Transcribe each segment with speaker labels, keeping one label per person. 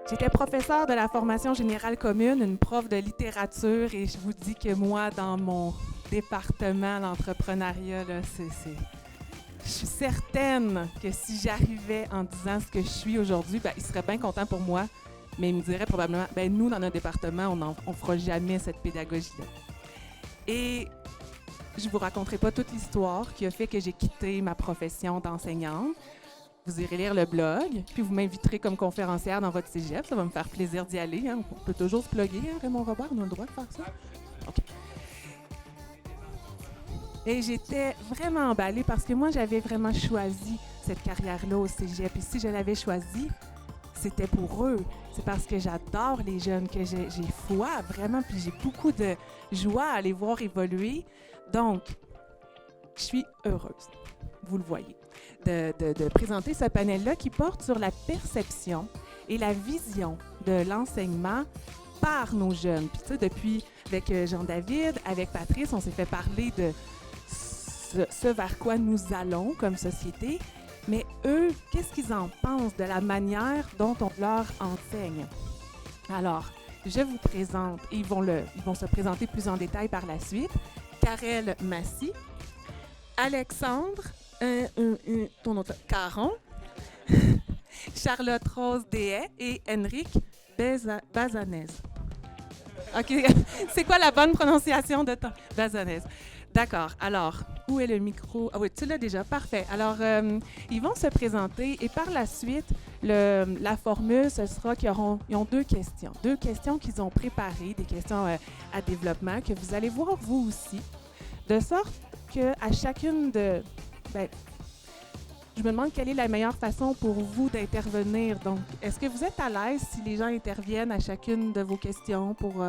Speaker 1: J'étais professeure de la formation générale commune, une prof de littérature, et je vous dis que moi, dans mon département, l'entrepreneuriat, là, je suis certaine que si j'arrivais en disant ce que je suis aujourd'hui, ben, il serait bien content pour moi, mais il me dirait probablement, ben, nous, dans notre département, on ne fera jamais cette pédagogie-là. Et je ne vous raconterai pas toute l'histoire qui a fait que j'ai quitté ma profession d'enseignante. Vous irez lire le blog, puis vous m'inviterez comme conférencière dans votre cégep. Ça va me faire plaisir d'y aller. Hein. On peut toujours se plugger, hein, Raymond Robert, on a le droit de faire ça. OK. Et j'étais vraiment emballée parce que moi, j'avais vraiment choisi cette carrière-là au cégep. Et si je l'avais choisie, c'était pour eux. C'est parce que j'adore les jeunes, que j'ai foi, vraiment, puis j'ai beaucoup de joie à les voir évoluer. Donc, je suis heureuse, vous le voyez, de présenter ce panel-là qui porte sur la perception et la vision de l'enseignement par nos jeunes. Puis tu sais, depuis, avec Jean-David, avec Patrice, on s'est fait parler de ce vers quoi nous allons comme société. Mais eux, qu'est-ce qu'ils en pensent de la manière dont on leur enseigne? Alors, je vous présente, et ils vont se présenter plus en détail par la suite, Karel Massy, Alexandre ton autre, Caron, Charlotte Rose Dehaye et Henrik Bazanez. OK, c'est quoi la bonne prononciation de ton? Bazanez. D'accord. Alors, où est le micro? Ah oui, tu l'as déjà. Parfait. Alors, ils vont se présenter et par la suite, la formule, ce sera qu'ils ont deux questions qu'ils ont préparées, des questions à développement que vous allez voir vous aussi, de sorte qu'à chacune de... Ben, je me demande quelle est la meilleure façon pour vous d'intervenir. Donc, est-ce que vous êtes à l'aise si les gens interviennent à chacune de vos questions pour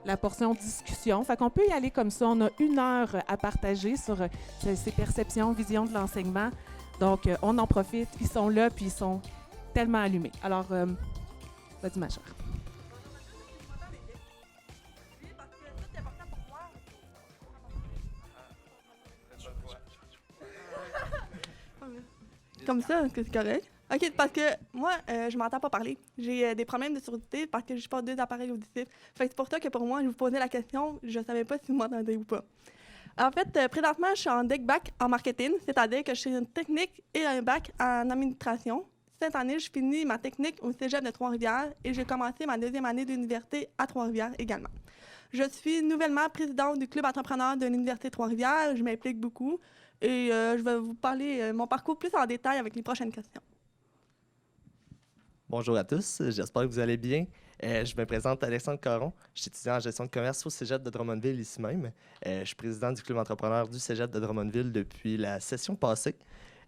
Speaker 1: la portion discussion? Fait qu'on peut y aller comme ça. On a 1 heure à partager sur ces perceptions, visions de l'enseignement. Donc, on en profite. Ils sont là, puis ils sont tellement allumés. Alors, vas-y, ma chère.
Speaker 2: Comme ça, que c'est correct. OK, parce que moi, je m'entends pas parler. J'ai des problèmes de surdité parce que je porte 2 appareils auditifs. Fait que c'est pour ça que pour moi, je vous posais la question, je savais pas si vous m'entendez ou pas. En fait, présentement, je suis en DEC-Bac en marketing, c'est-à-dire que je suis une technique et un bac en administration. Cette année, je finis ma technique au cégep de Trois-Rivières et j'ai commencé ma 2e année d'université à Trois-Rivières également. Je suis nouvellement présidente du club entrepreneur de l'Université de Trois-Rivières. Je m'implique beaucoup et je vais vous parler mon parcours plus en détail avec les prochaines questions.
Speaker 3: Bonjour à tous, j'espère que vous allez bien. Je me présente Alexandre Caron, je suis étudiant en gestion de commerce au cégep de Drummondville ici même. Je suis président du club entrepreneur du cégep de Drummondville depuis la session passée.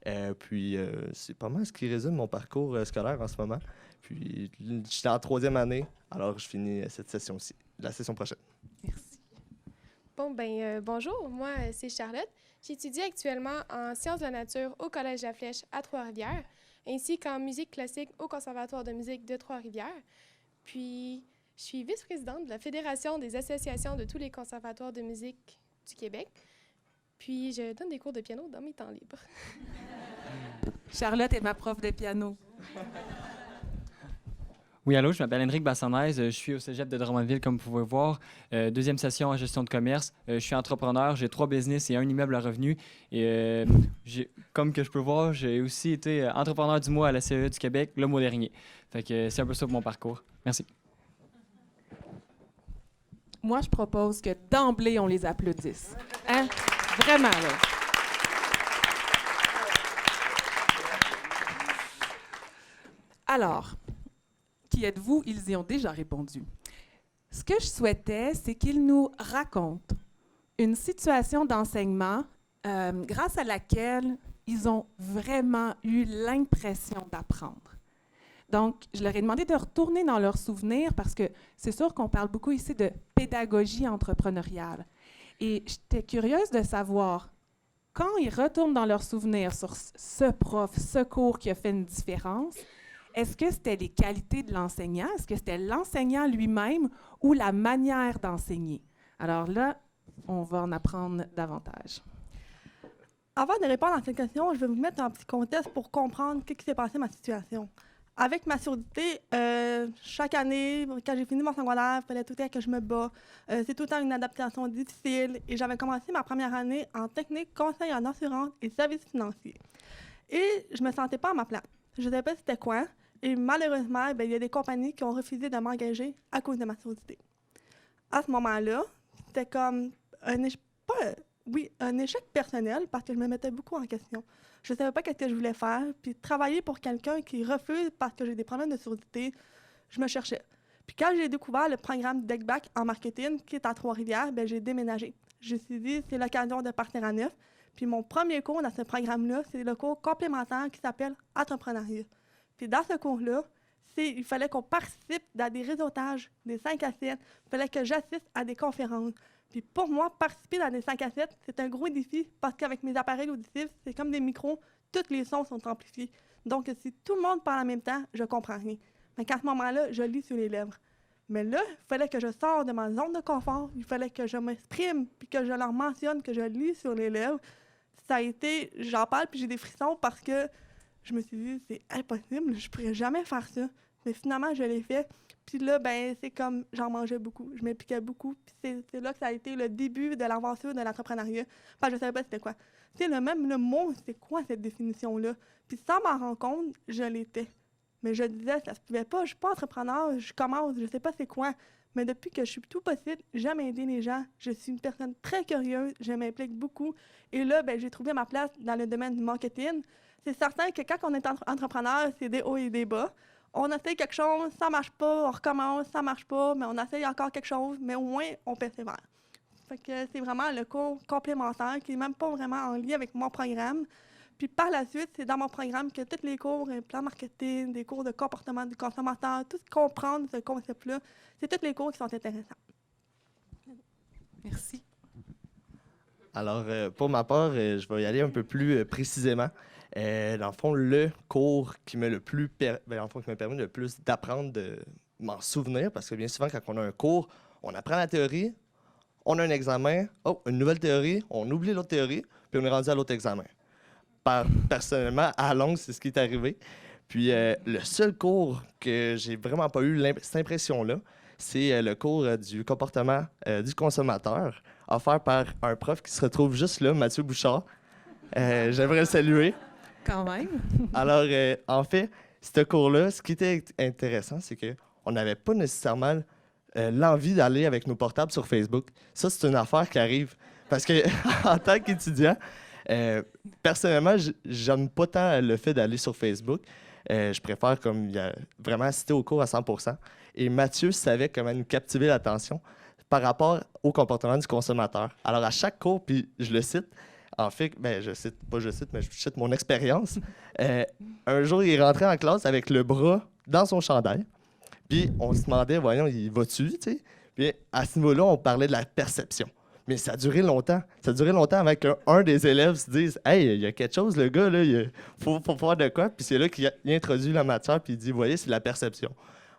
Speaker 3: C'est pas mal ce qui résume mon parcours scolaire en ce moment. Puis je suis en 3e année, alors je finis cette session-ci, la session prochaine.
Speaker 1: Merci.
Speaker 4: Bon, bonjour, moi, c'est Charlotte. J'étudie actuellement en sciences de la nature au Collège La Flèche à Trois-Rivières, ainsi qu'en musique classique au Conservatoire de musique de Trois-Rivières. Puis, je suis vice-présidente de la Fédération des associations de tous les conservatoires de musique du Québec. Puis, je donne des cours de piano dans mes temps libres.
Speaker 1: Charlotte est ma prof de piano.
Speaker 5: Oui, allô, je m'appelle Henrik Bassanez, je suis au cégep de Drummondville, comme vous pouvez voir. 2e session en gestion de commerce. Je suis entrepreneur, j'ai 3 business et 1 immeuble à revenus. Et comme que je peux voir, j'ai aussi été entrepreneur du mois à la CE du Québec le mois dernier. Fait que c'est un peu ça pour mon parcours. Merci.
Speaker 1: Moi, je propose que d'emblée, on les applaudisse. Hein? Vraiment, là. Alors, qui êtes-vous? Ils y ont déjà répondu. Ce que je souhaitais, c'est qu'ils nous racontent une situation d'enseignement grâce à laquelle ils ont vraiment eu l'impression d'apprendre. Donc, je leur ai demandé de retourner dans leurs souvenirs parce que c'est sûr qu'on parle beaucoup ici de pédagogie entrepreneuriale. Et j'étais curieuse de savoir, quand ils retournent dans leurs souvenirs sur ce prof, ce cours qui a fait une différence, est-ce que c'était les qualités de l'enseignant? Est-ce que c'était l'enseignant lui-même ou la manière d'enseigner? Alors là, on va en apprendre davantage.
Speaker 2: Avant de répondre à cette question, je vais vous mettre en petit contexte pour comprendre ce qui s'est passé dans ma situation. Avec ma surdité, chaque année, quand j'ai fini mon secondaire, il fallait tout le temps que je me bats. C'est tout le temps une adaptation difficile. Et j'avais commencé ma première année en technique, conseil en assurance et services financiers. Et je me sentais pas à ma place. Je ne savais pas c'était quoi. Et malheureusement, il y a des compagnies qui ont refusé de m'engager à cause de ma surdité. À ce moment-là, c'était comme un échec personnel parce que je me mettais beaucoup en question. Je ne savais pas ce que je voulais faire. Puis travailler pour quelqu'un qui refuse parce que j'ai des problèmes de surdité, je me cherchais. Puis quand j'ai découvert le programme DECBAC en marketing qui est à Trois-Rivières, j'ai déménagé. Je me suis dit, c'est l'occasion de partir à neuf. Puis mon premier cours dans ce programme-là, c'est le cours complémentaire qui s'appelle Entrepreneuriat. Puis dans ce cours-là, il fallait qu'on participe dans des réseautages, des 5 à 7. Il fallait que j'assiste à des conférences. Puis pour moi, participer dans des 5 à 7, c'est un gros défi parce qu'avec mes appareils auditifs, c'est comme des micros, tous les sons sont amplifiés. Donc, si tout le monde parle en même temps, je comprends rien. Mais à ce moment-là, je lis sur les lèvres. Mais là, il fallait que je sorte de ma zone de confort, il fallait que je m'exprime, puis que je leur mentionne que je lis sur les lèvres. Ça a été, j'en parle, puis j'ai des frissons parce que je me suis dit, c'est impossible, je pourrais jamais faire ça. Mais finalement, je l'ai fait. Puis là, c'est comme, j'en mangeais beaucoup, je m'impliquais beaucoup. Puis c'est là que ça a été le début de l'aventure de l'entrepreneuriat. Parce que je ne savais pas c'était quoi. Tu sais, le mot, c'est quoi cette définition-là? Puis sans m'en rendre compte, je l'étais. Mais je disais, ça se pouvait pas, je suis pas entrepreneur, je commence, je sais pas c'est quoi. Mais depuis que je suis tout possible, j'aime aider les gens. Je suis une personne très curieuse, je m'implique beaucoup. Et là, j'ai trouvé ma place dans le domaine du marketing. C'est certain que quand on est entrepreneur, c'est des hauts et des bas. On essaye quelque chose, ça marche pas, on recommence, ça marche pas, mais on essaye encore quelque chose, mais au moins, on persévère. Fait que c'est vraiment le cours complémentaire qui n'est même pas vraiment en lien avec mon programme. Puis par la suite, c'est dans mon programme que tous les cours, plan marketing, des cours de comportement du consommateur, tout comprendre ce concept-là, c'est tous les cours qui sont intéressants.
Speaker 1: Merci.
Speaker 3: Alors, pour ma part, je vais y aller un peu plus précisément. Dans le fond, le cours qui m'a permis le plus d'apprendre, de m'en souvenir, parce que bien souvent, quand on a un cours, on apprend la théorie, on a un examen, une nouvelle théorie, on oublie l'autre théorie, puis on est rendu à l'autre examen. Personnellement, à longue, c'est ce qui est arrivé. Puis, le seul cours que j'ai vraiment pas eu cette impression-là, c'est le cours du comportement du consommateur, offert par un prof qui se retrouve juste là, Mathieu Bouchard. J'aimerais le saluer.
Speaker 1: Quand même.
Speaker 3: Alors, en fait, ce cours-là, ce qui était intéressant, c'est qu'on n'avait pas nécessairement l'envie d'aller avec nos portables sur Facebook. Ça, c'est une affaire qui arrive. Parce que en tant qu'étudiant, personnellement, j'aime pas tant le fait d'aller sur Facebook. Je préfère vraiment assister au cours à 100%. Et Mathieu savait comment nous captiver l'attention par rapport au comportement du consommateur. Alors, à chaque cours, puis je le cite, en fait, je cite mon expérience. Un jour, il est rentré en classe avec le bras dans son chandail. Puis on se demandait, voyons, il va-tu, tu sais? Puis à ce niveau-là, on parlait de la perception. Mais ça a duré longtemps. Ça a duré longtemps avant qu'un des élèves se dise « Hey, il y a quelque chose, le gars, là, il faut faire de quoi? » Puis c'est là qu'il introduit la matière, puis il dit « Voyez, c'est la perception. »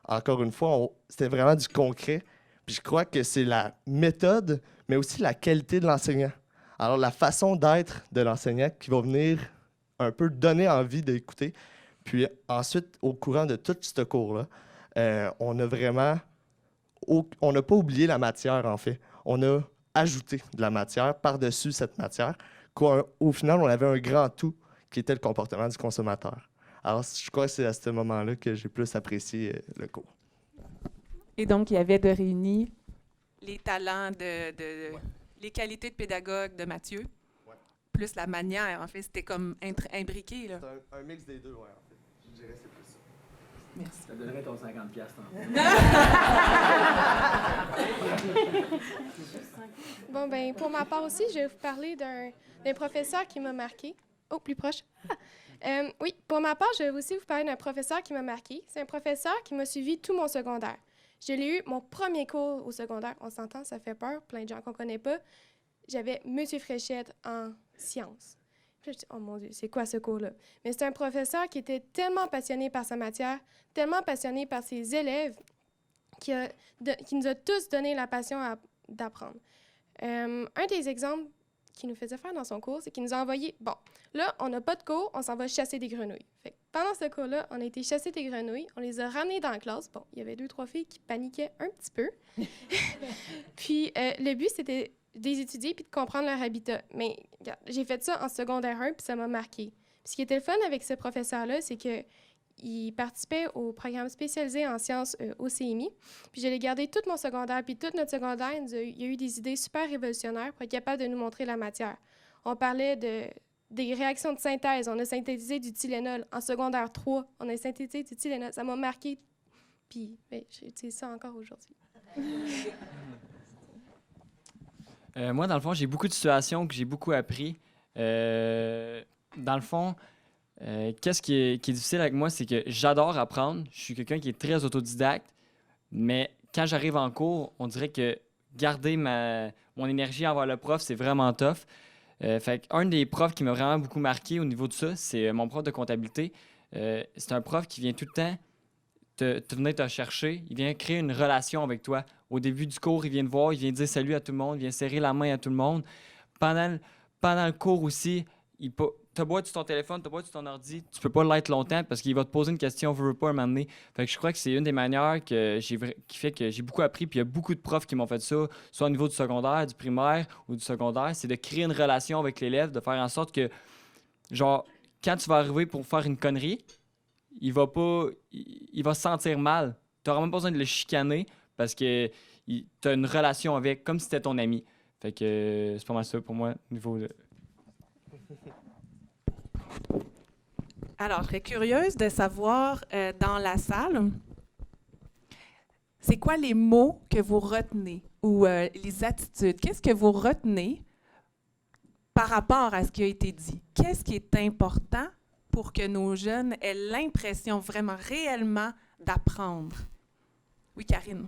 Speaker 3: Encore une fois, c'était vraiment du concret. Puis je crois que c'est la méthode, mais aussi la qualité de l'enseignant. Alors, la façon d'être de l'enseignant qui va venir un peu donner envie d'écouter. Puis ensuite, au courant de tout ce cours-là, on n'a pas oublié la matière, en fait. On a ajouté de la matière par-dessus cette matière. Au final, on avait un grand tout qui était le comportement du consommateur. Alors, je crois que c'est à ce moment-là que j'ai plus apprécié le cours.
Speaker 1: Et donc, il y avait de réunis les talents les qualités de pédagogue de Mathieu, plus la manière. En fait, c'était comme imbriqué. Là.
Speaker 3: C'est un mix des deux, ouais, en fait. Je dirais que c'est plus ça.
Speaker 1: Merci.
Speaker 6: Ça donnerait ton 50$
Speaker 4: Bon, pour ma part aussi, je vais vous parler d'un professeur qui m'a marqué. Oh, plus proche. Oui, pour ma part, je vais aussi vous parler d'un professeur qui m'a marqué. C'est un professeur qui m'a suivi tout mon secondaire. Je l'ai eu, mon premier cours au secondaire. On s'entend, ça fait peur, plein de gens qu'on ne connaît pas. J'avais M. Fréchette en sciences. Puis je dis, oh mon Dieu, c'est quoi ce cours-là? Mais c'est un professeur qui était tellement passionné par sa matière, tellement passionné par ses élèves, qui nous a tous donné la passion d'apprendre. Un des exemples qu'il nous faisait faire dans son cours, c'est qu'il nous a envoyé, bon, là, on n'a pas de cours, on s'en va chasser des grenouilles. Fait que pendant ce cours-là, on a été chasser des grenouilles, on les a ramenées dans la classe. Bon, il y avait 2-3 filles qui paniquaient un petit peu. Puis le but, c'était de les étudier puis de comprendre leur habitat. Mais regarde, j'ai fait ça en secondaire 1 puis ça m'a marqué. Puis ce qui était le fun avec ce professeur-là, c'est que il participait au programme spécialisé en sciences au CMI. Puis je l'ai gardé tout mon secondaire. Puis toute notre secondaire, il y a eu des idées super révolutionnaires pour être capable de nous montrer la matière. On parlait des réactions de synthèse. On a synthétisé du Tylenol. En secondaire 3, on a synthétisé du Tylenol. Ça m'a marqué. Puis j'utilise ça encore aujourd'hui.
Speaker 5: Moi, dans le fond, j'ai beaucoup de situations que j'ai beaucoup appris. Dans le fond, qu'est-ce qui est difficile avec moi, c'est que j'adore apprendre. Je suis quelqu'un qui est très autodidacte, mais quand j'arrive en cours, on dirait que garder mon énergie envers le prof, c'est vraiment tough. Fait qu'un des profs qui m'a vraiment beaucoup marqué au niveau de ça, c'est mon prof de comptabilité. C'est un prof qui vient tout le temps te venir te chercher. Il vient créer une relation avec toi. Au début du cours, il vient te voir, il vient dire salut à tout le monde, il vient serrer la main à tout le monde. Pendant le cours aussi, t'as beau être sur ton téléphone, t'as beau être sur ton ordi, tu peux pas l'être longtemps parce qu'il va te poser une question, veut pas un moment donné. Fait que je crois que c'est une des manières qui fait que j'ai beaucoup appris. Puis il y a beaucoup de profs qui m'ont fait ça, soit au niveau du secondaire, du primaire ou du secondaire, c'est de créer une relation avec l'élève, de faire en sorte que, genre, quand tu vas arriver pour faire une connerie, il va se sentir mal. T'auras même pas besoin de le chicaner parce que t'as une relation avec, comme si c'était ton ami. Fait que c'est pas mal ça pour moi, au niveau de...
Speaker 1: Alors, je serais curieuse de savoir, dans la salle, c'est quoi les mots que vous retenez ou les attitudes? Qu'est-ce que vous retenez par rapport à ce qui a été dit? Qu'est-ce qui est important pour que nos jeunes aient l'impression vraiment, réellement d'apprendre? Oui, Karine.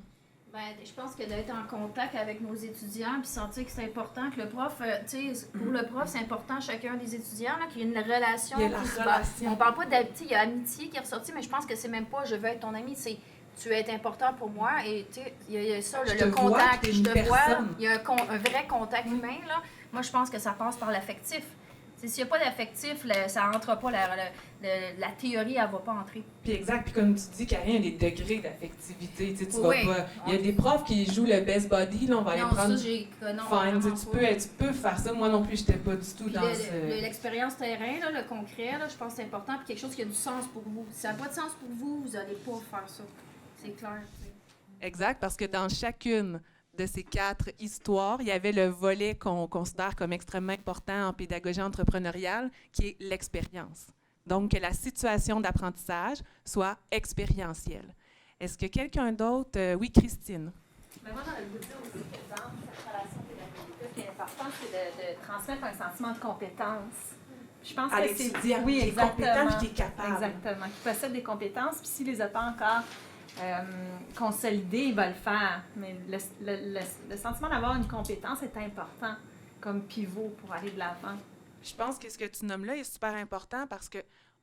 Speaker 6: Bien, je pense que d'être en contact avec nos étudiants puis sentir que c'est important, que le prof, tu sais, pour le prof, c'est important chacun des étudiants, là, qu'il y ait une relation.
Speaker 1: Il y a la relation.
Speaker 6: On parle pas d'amitié, il y a amitié qui est ressortie, mais je pense que c'est même pas je veux être ton ami, c'est tu es important pour moi et tu sais, il y a ça, le contact, je te vois, il y a un vrai contact humain, là. Moi, je pense que ça passe par l'affectif. S'il n'y a pas d'affectif, ça rentre pas, la théorie, elle ne va pas entrer.
Speaker 1: Puis exact, puis comme tu dis, Karine, il y a des degrés d'affectivité. Tu vas
Speaker 6: Oui.
Speaker 1: pas... Il y a des profs qui jouent le best body, là, on va aller prendre...
Speaker 6: Non,
Speaker 1: tu peux faire ça. Moi non plus, je n'étais pas du tout
Speaker 6: puis
Speaker 1: dans ce...
Speaker 6: l'expérience terrain, là, le concret, là, je pense que c'est important, puis quelque chose qui a du sens pour vous. Si ça n'a pas de sens pour vous, vous n'allez pas faire ça. C'est clair. T'sais.
Speaker 1: Exact, parce que dans chacune de ces 4 histoires, il y avait le volet qu'on considère comme extrêmement important en pédagogie entrepreneuriale, qui est l'expérience. Donc, que la situation d'apprentissage soit expérientielle. Est-ce que quelqu'un d'autre... oui, Christine.
Speaker 7: Mais moi, j'aurais voulu dire aussi que dans cette relation pédagogique, ce qui est important, c'est de transmettre un sentiment de compétence. Je pense
Speaker 1: à
Speaker 7: que
Speaker 1: l'étudiant,
Speaker 7: oui,
Speaker 1: qui est
Speaker 7: exactement,
Speaker 1: compétent, qui est capable.
Speaker 7: Exactement, qui possède des compétences, puis s'il ne les a pas encore consolidées, il va le faire. Mais le sentiment d'avoir une compétence est important comme pivot pour aller de l'avant.
Speaker 1: Je pense que ce que tu nommes là est super important parce que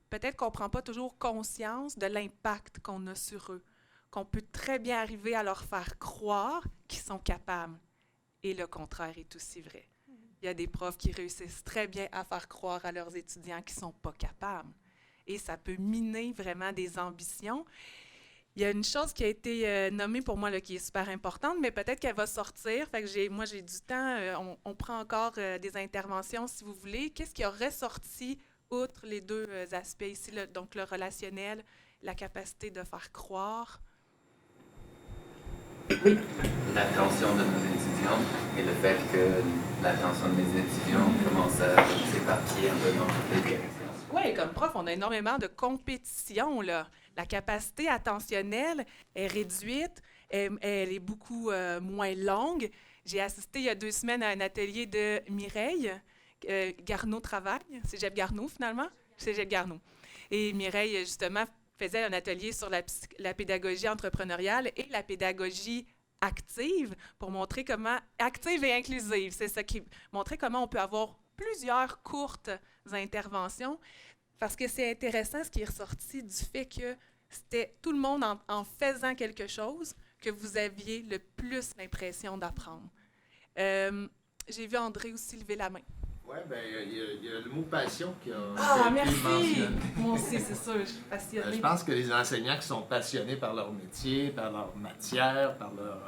Speaker 1: peut-être qu'on ne prend pas toujours conscience de l'impact qu'on a sur eux, qu'on peut très bien arriver à leur faire croire qu'ils sont capables. Et le contraire est aussi vrai. Il y a des profs qui réussissent très bien à faire croire à leurs étudiants qu'ils ne sont pas capables. Et ça peut miner vraiment des ambitions. Il y a une chose qui a été nommée pour moi là, qui est super importante, mais peut-être qu'elle va sortir. Fait que j'ai du temps. On prend encore des interventions si vous voulez. Qu'est-ce qui a ressorti outre les 2 aspects ici, donc le relationnel, la capacité de faire croire? Oui.
Speaker 8: L'attention de nos étudiants et le fait que l'attention des étudiants commence à s'éparpiller un peu dans toutes les directions.
Speaker 1: Oui, comme prof, on a énormément de compétition, là. La capacité attentionnelle est réduite, elle est beaucoup moins longue. J'ai assisté il y a 2 semaines à un atelier de Mireille Garneau travaille, Cégep Garneau finalement, Cégep Garneau. Et Mireille, justement, faisait un atelier sur la pédagogie entrepreneuriale et la pédagogie active pour montrer comment, active et inclusive, c'est ça qui montrait comment on peut avoir plusieurs courtes interventions, parce que c'est intéressant ce qui est ressorti du fait que c'était tout le monde en faisant quelque chose que vous aviez le plus l'impression d'apprendre. J'ai vu André aussi lever la main.
Speaker 9: Oui, bien, il y a le mot passion qui a
Speaker 1: Ah,
Speaker 9: été
Speaker 1: merci!
Speaker 9: mentionné.
Speaker 1: Moi aussi, c'est sûr, je suis passionnée.
Speaker 9: Je pense que les enseignants qui sont passionnés par leur métier, par leur matière, par leur...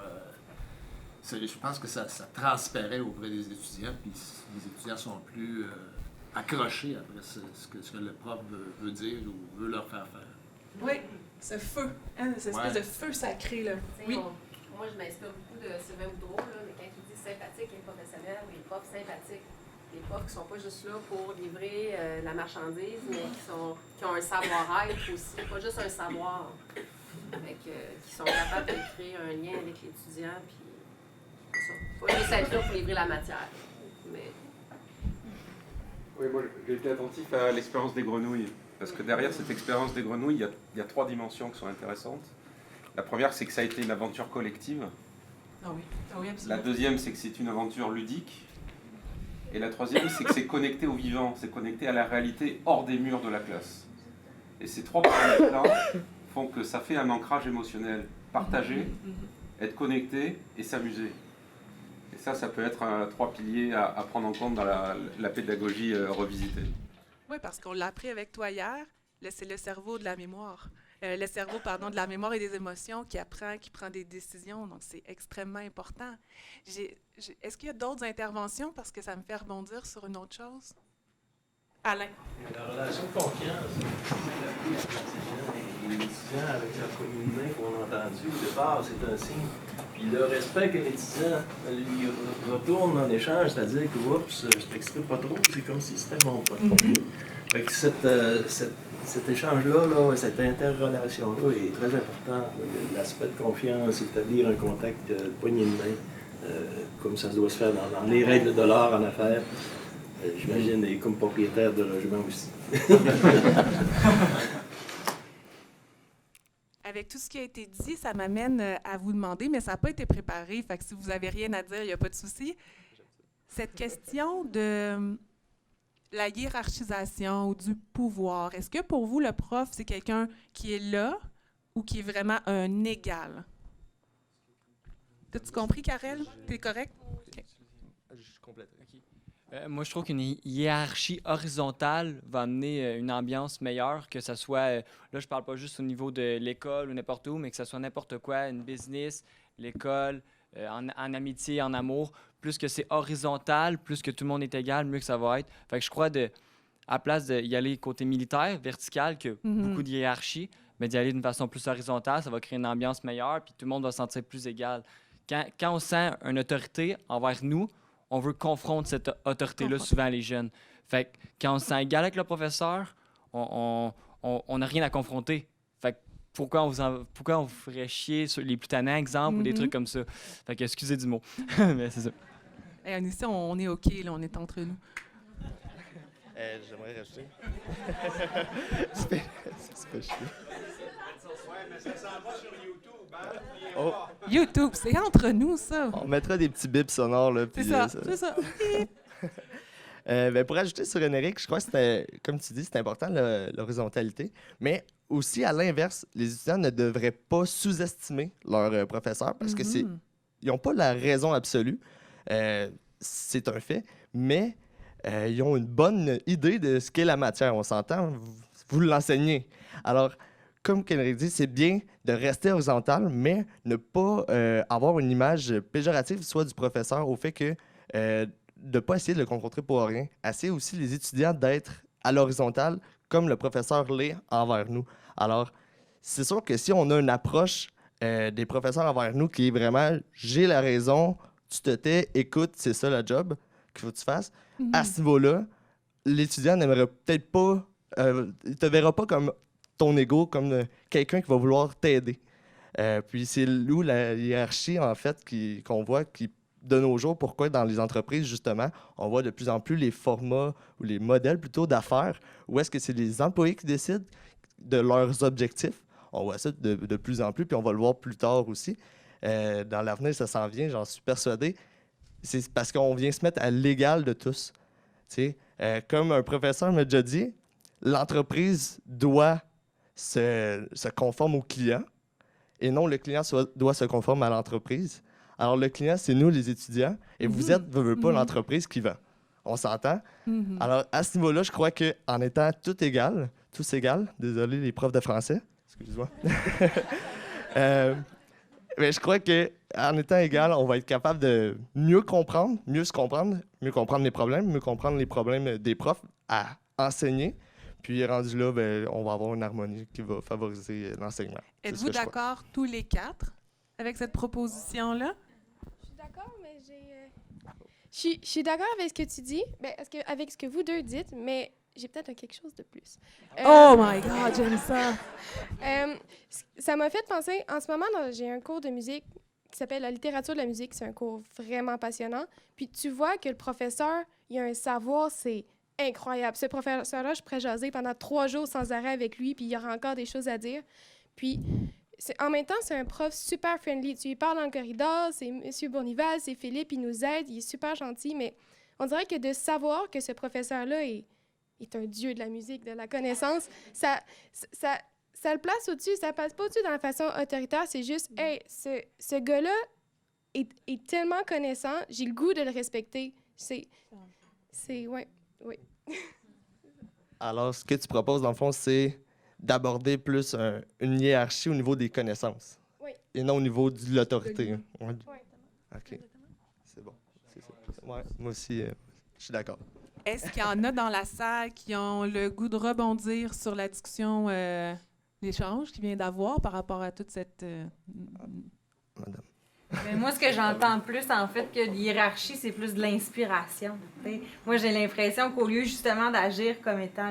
Speaker 9: je pense que ça transparaît auprès des étudiants, puis les étudiants sont plus accrochés après ce que le prof veut dire ou veut leur faire faire.
Speaker 1: Oui, ce feu, hein, cette espèce de feu sacré, là. Oui.
Speaker 7: Moi, je m'inspire beaucoup de Sylvain Boudreau, là, mais quand il dit sympathique et professionnel, les profs sympathiques. Les profs qui ne sont pas juste là pour livrer la marchandise, mais qui ont un savoir-être aussi, pas juste un savoir. Qui sont capables de créer un lien avec l'étudiant, puis ça. Pas juste être là pour livrer la matière. Mais...
Speaker 10: Oui, moi, j'ai été attentif à l'expérience des grenouilles. Parce que derrière cette expérience des grenouilles, il y a 3 dimensions qui sont intéressantes. La première, c'est que ça a été une aventure collective.
Speaker 1: Ah oui, absolument.
Speaker 10: La deuxième, c'est que c'est une aventure ludique. Et la troisième, c'est que c'est connecté au vivant, c'est connecté à la réalité hors des murs de la classe. Et ces 3 paramètres-là font que ça fait un ancrage émotionnel. Partager, être connecté et s'amuser. Et ça peut être 3 piliers à prendre en compte dans la pédagogie revisitée.
Speaker 1: Oui, parce qu'on l'a appris avec toi hier, c'est le cerveau de la mémoire. Le cerveau, de la mémoire et des émotions qui apprend, qui prend des décisions. Donc, c'est extrêmement important. Est-ce qu'il y a d'autres interventions? Parce que ça me fait rebondir sur une autre chose. Alain.
Speaker 11: La relation de confiance les étudiants avec leur communauté qu'on a entendu au départ, c'est un signe. Puis le respect que l'étudiant lui retourne en échange, c'est-à-dire que, oups, je t'explique pas trop, c'est comme si c'était mon pote. Fait que cet échange-là, cette interrelation-là est très important. L'aspect de confiance, établir un contact de poignée de main, comme ça doit se faire dans les règles de l'art en affaires. J'imagine, et comme propriétaire de logement aussi.
Speaker 1: Avec tout ce qui a été dit, ça m'amène à vous demander, mais ça n'a pas été préparé, fait que si vous n'avez rien à dire, il n'y a pas de souci. Cette question de la hiérarchisation ou du pouvoir, est-ce que pour vous, le prof, c'est quelqu'un qui est là ou qui est vraiment un égal? T'as-tu compris, Karel? T'es correct? Okay.
Speaker 3: Je complète.
Speaker 5: Moi, je trouve qu'une hiérarchie horizontale va amener une ambiance meilleure, que ce soit, là, je parle pas juste au niveau de l'école ou n'importe où, mais que ce soit n'importe quoi, une business, l'école, en amitié, en amour. Plus que c'est horizontal, plus que tout le monde est égal, mieux que ça va être. Fait que je crois, à place d'y aller côté militaire, vertical, que beaucoup de hiérarchie, mais d'y aller d'une façon plus horizontale, ça va créer une ambiance meilleure, puis tout le monde va se sentir plus égal. Quand on sent une autorité envers nous, on veut confronter cette autorité-là, souvent les jeunes. Fait que quand on se sent égal avec le professeur, on n'a rien à confronter. Fait que pourquoi on vous ferait chier sur les plus tannants, exemple, ou des trucs comme ça? Fait que excusez du mot. Mais c'est ça.
Speaker 1: Hey, ici, on est OK, là, on est entre nous.
Speaker 3: J'aimerais rajouter. C'est pas chier.
Speaker 9: Mais ça s'en va sur YouTube, hein?
Speaker 3: Oh.
Speaker 1: YouTube, c'est entre nous, ça.
Speaker 3: On mettra des petits bips sonores, là.
Speaker 1: C'est ça, c'est ça.
Speaker 3: Ben, pour ajouter sur Énéric, je crois que c'était, comme tu dis, c'est important l'horizontalité. Mais aussi, à l'inverse, les étudiants ne devraient pas sous-estimer leurs professeurs parce que ils n'ont pas la raison absolue. C'est un fait, mais ils ont une bonne idée de ce qu'est la matière. On s'entend, vous l'enseignez. Alors, comme Énéric dit, c'est bien de rester horizontal, mais ne pas avoir une image péjorative, soit du professeur, au fait que de ne pas essayer de le confronter pour rien. Essayer aussi les étudiants d'être à l'horizontale, comme le professeur l'est envers nous. Alors, c'est sûr que si on a une approche des professeurs envers nous qui est vraiment « j'ai la raison, tu te tais, écoute, c'est ça le job qu'il faut que tu fasses », à ce niveau-là, l'étudiant n'aimerait peut-être pas, il te verra pas comme ton ego, comme quelqu'un qui va vouloir t'aider. Puis c'est où la hiérarchie, en fait, qu'on voit, qui de nos jours, pourquoi dans les entreprises, justement, on voit de plus en plus les formats ou les modèles plutôt d'affaires, où est-ce que c'est les employés qui décident de leurs objectifs. On voit ça de plus en plus, puis on va le voir plus tard aussi. Dans l'avenir, ça s'en vient, j'en suis persuadé. C'est parce qu'on vient se mettre à l'égal de tous. Comme un professeur m'a déjà dit, l'entreprise doit se conforme au client et non le client doit se conformer à l'entreprise. Alors, le client, c'est nous, les étudiants, et vous êtes, veux pas, l'entreprise qui vend. On s'entend?
Speaker 1: Mhm.
Speaker 3: Alors, à ce niveau-là, je crois qu'en étant tous égales, désolé les profs de français, excuse-moi, mais je crois qu'en étant égal, on va être capable de mieux se comprendre, mieux comprendre les problèmes, mieux comprendre les problèmes des profs à enseigner. Puis, rendu là, ben, on va avoir une harmonie qui va favoriser l'enseignement.
Speaker 1: Êtes-vous d'accord tous les 4 avec cette proposition-là?
Speaker 4: Je suis d'accord, mais je suis d'accord avec ce que tu dis, avec ce que vous deux dites, mais j'ai peut-être quelque chose de plus.
Speaker 1: Oh my God, j'aime ça!
Speaker 4: Ça m'a fait penser, en ce moment, j'ai un cours de musique qui s'appelle la littérature de la musique. C'est un cours vraiment passionnant. Puis tu vois que le professeur, il a un savoir, c'est incroyable. Ce professeur-là, je pourrais jaser pendant 3 jours sans arrêt avec lui, puis il y aura encore des choses à dire. Puis en même temps, c'est un prof super friendly. Tu lui parles dans le corridor, c'est M. Bournival, c'est Philippe, il nous aide, il est super gentil, mais on dirait que de savoir que ce professeur-là est un dieu de la musique, de la connaissance, ça le place au-dessus, ça passe pas au-dessus dans la façon autoritaire, c'est juste, hey, ce gars-là est tellement connaissant, j'ai le goût de le respecter. Ouais, oui.
Speaker 3: Alors, ce que tu proposes, dans le fond, c'est d'aborder plus une hiérarchie au niveau des connaissances.
Speaker 4: Oui.
Speaker 3: Et non au niveau de l'autorité.
Speaker 4: Oui.
Speaker 3: OK. C'est bon. C'est ça. Ouais, moi aussi, je suis d'accord.
Speaker 1: Est-ce qu'il y en a dans la salle qui ont le goût de rebondir sur la discussion, l'échange qu'il vient d'avoir par rapport à toute cette...
Speaker 3: Madame.
Speaker 12: Mais moi, ce que j'entends plus, en fait, que l'hiérarchie, c'est plus de l'inspiration. T'sais. Moi, j'ai l'impression qu'au lieu, justement, d'agir comme étant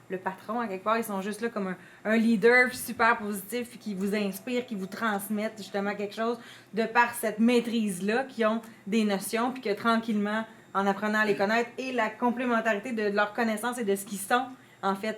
Speaker 12: le patron, à quelque part, ils sont juste là comme un leader super positif qui vous inspire, qui vous transmette, justement, quelque chose de par cette maîtrise-là, qui ont des notions, puis que tranquillement, en apprenant à les connaître, et la complémentarité de leurs connaissances et de ce qu'ils sont, en fait,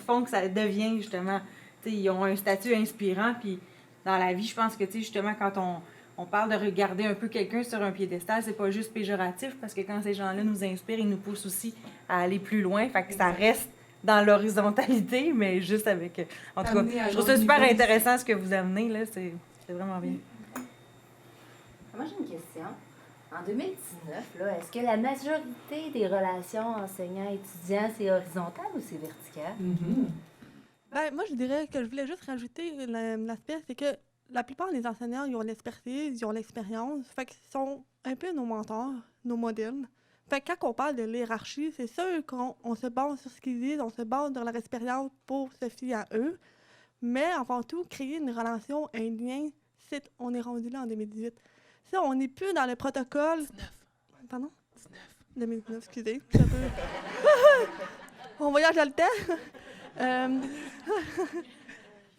Speaker 12: font que ça devient, justement, ils ont un statut inspirant, puis dans la vie, je pense que, justement, quand on parle de regarder un peu quelqu'un sur un piédestal, c'est pas juste péjoratif, parce que quand ces gens-là nous inspirent, ils nous poussent aussi à aller plus loin, fait que ça reste dans l'horizontalité, mais juste avec... En tout cas, je trouve ça super intéressant ce que vous amenez, là, c'est vraiment bien.
Speaker 13: Moi, j'ai une question. En 2019, là, est-ce que la majorité des relations enseignants-étudiants, c'est horizontal ou c'est vertical?
Speaker 2: Mm-hmm. Ben, moi, je dirais que je voulais juste rajouter l'aspect, c'est que la plupart des enseignants, ils ont l'expertise, ils ont l'expérience, fait qu'ils sont un peu nos mentors, nos modèles. Fait que quand on parle de hiérarchie, c'est sûr qu'on se base sur ce qu'ils disent, on se base sur leur expérience pour se fier à eux, mais avant tout, créer une relation, un lien, on est rendu là en 2018. Ça, on n'est plus dans le protocole...
Speaker 1: 19.
Speaker 2: Pardon?
Speaker 1: 19.
Speaker 2: 2019, excusez. On voyage dans le temps.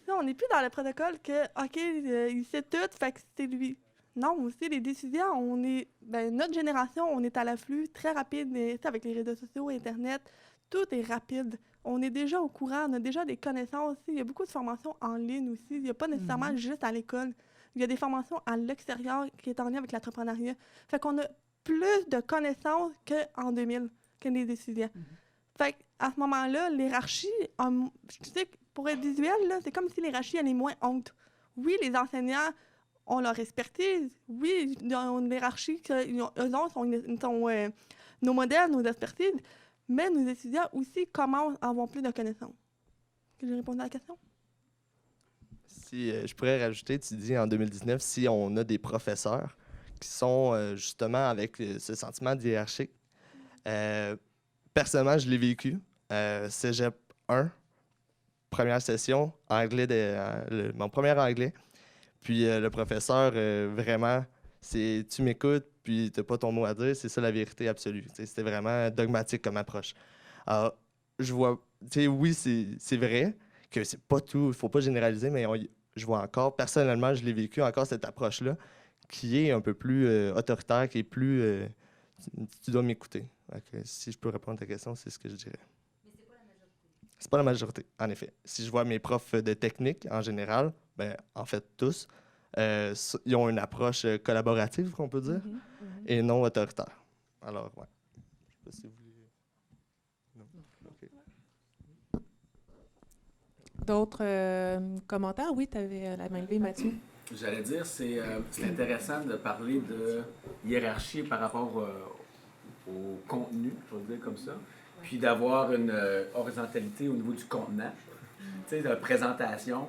Speaker 2: Non, on n'est plus dans le protocole que, OK, il sait tout, fait que c'est lui. Non, aussi, les décisions, notre génération, on est à l'afflux très rapide, avec les réseaux sociaux, Internet, tout est rapide. On est déjà au courant, on a déjà des connaissances aussi. Il y a beaucoup de formations en ligne aussi. Il n'y a pas nécessairement juste à l'école. Il y a des formations à l'extérieur qui est en lien avec l'entrepreneuriat. Fait qu'on a plus de connaissances qu'en 2000, que les étudiants. Fait qu'à ce moment-là, l'hiérarchie, tu sais, pour être visuel, là, c'est comme si l'hiérarchie, elle est moins honte. Oui, les enseignants ont leur expertise. Oui, ils ont une hiérarchie, eux autres sont nos modèles, nos expertises. Mais nos étudiants aussi commencent à avoir plus de connaissances. Est-ce que j'ai répondu à la question?
Speaker 3: Si je pourrais rajouter, tu dis en 2019, si on a des professeurs qui sont justement avec ce sentiment de hiérarchie. Personnellement, je l'ai vécu. Cégep 1, première session, anglais mon premier anglais. Puis le professeur, vraiment, c'est tu m'écoutes, puis tu n'as pas ton mot à dire, c'est ça la vérité absolue. C'était vraiment dogmatique comme approche. Alors, je vois, oui, c'est vrai que c'est pas tout, il ne faut pas généraliser, mais je vois encore, personnellement, je l'ai vécu encore cette approche-là, qui est un peu plus autoritaire, qui est plus tu dois m'écouter. Si je peux répondre à ta question, c'est ce que je dirais.
Speaker 13: Mais c'est pas la majorité.
Speaker 3: C'est pas la majorité, en effet. Si je vois mes profs de technique, en général, en fait, tous, ils ont une approche collaborative, qu'on peut dire, et non autoritaire. Alors, ouais. Je sais pas si vous voulez... Non. OK.
Speaker 1: D'autres commentaires? Oui, tu avais la main levée, Mathieu.
Speaker 11: J'allais dire, c'est intéressant de parler de hiérarchie par rapport
Speaker 14: au contenu, je vais le dire comme ça, puis d'avoir une horizontalité au niveau du contenant, tu sais, de la présentation.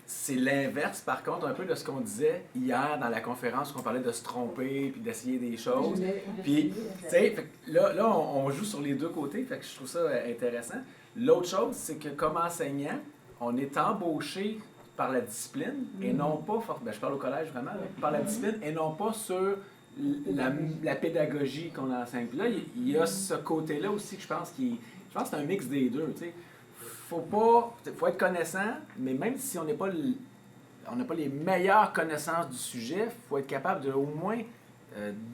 Speaker 14: C'est l'inverse, par contre, un peu de ce qu'on disait hier dans la conférence, où on parlait de se tromper, puis d'essayer des choses. Puis, tu sais, là on joue sur les deux côtés, fait que je trouve ça intéressant. L'autre chose, c'est que comme enseignant, on est embauché par la discipline et non pas, je parle au collège vraiment, par la discipline et non pas sur la pédagogie qu'on enseigne. Puis là, il y a ce côté-là aussi que je pense que c'est un mix des deux, tu sais. Faut être connaissant, mais même si on n'a pas les meilleures connaissances du sujet, il faut être capable de au moins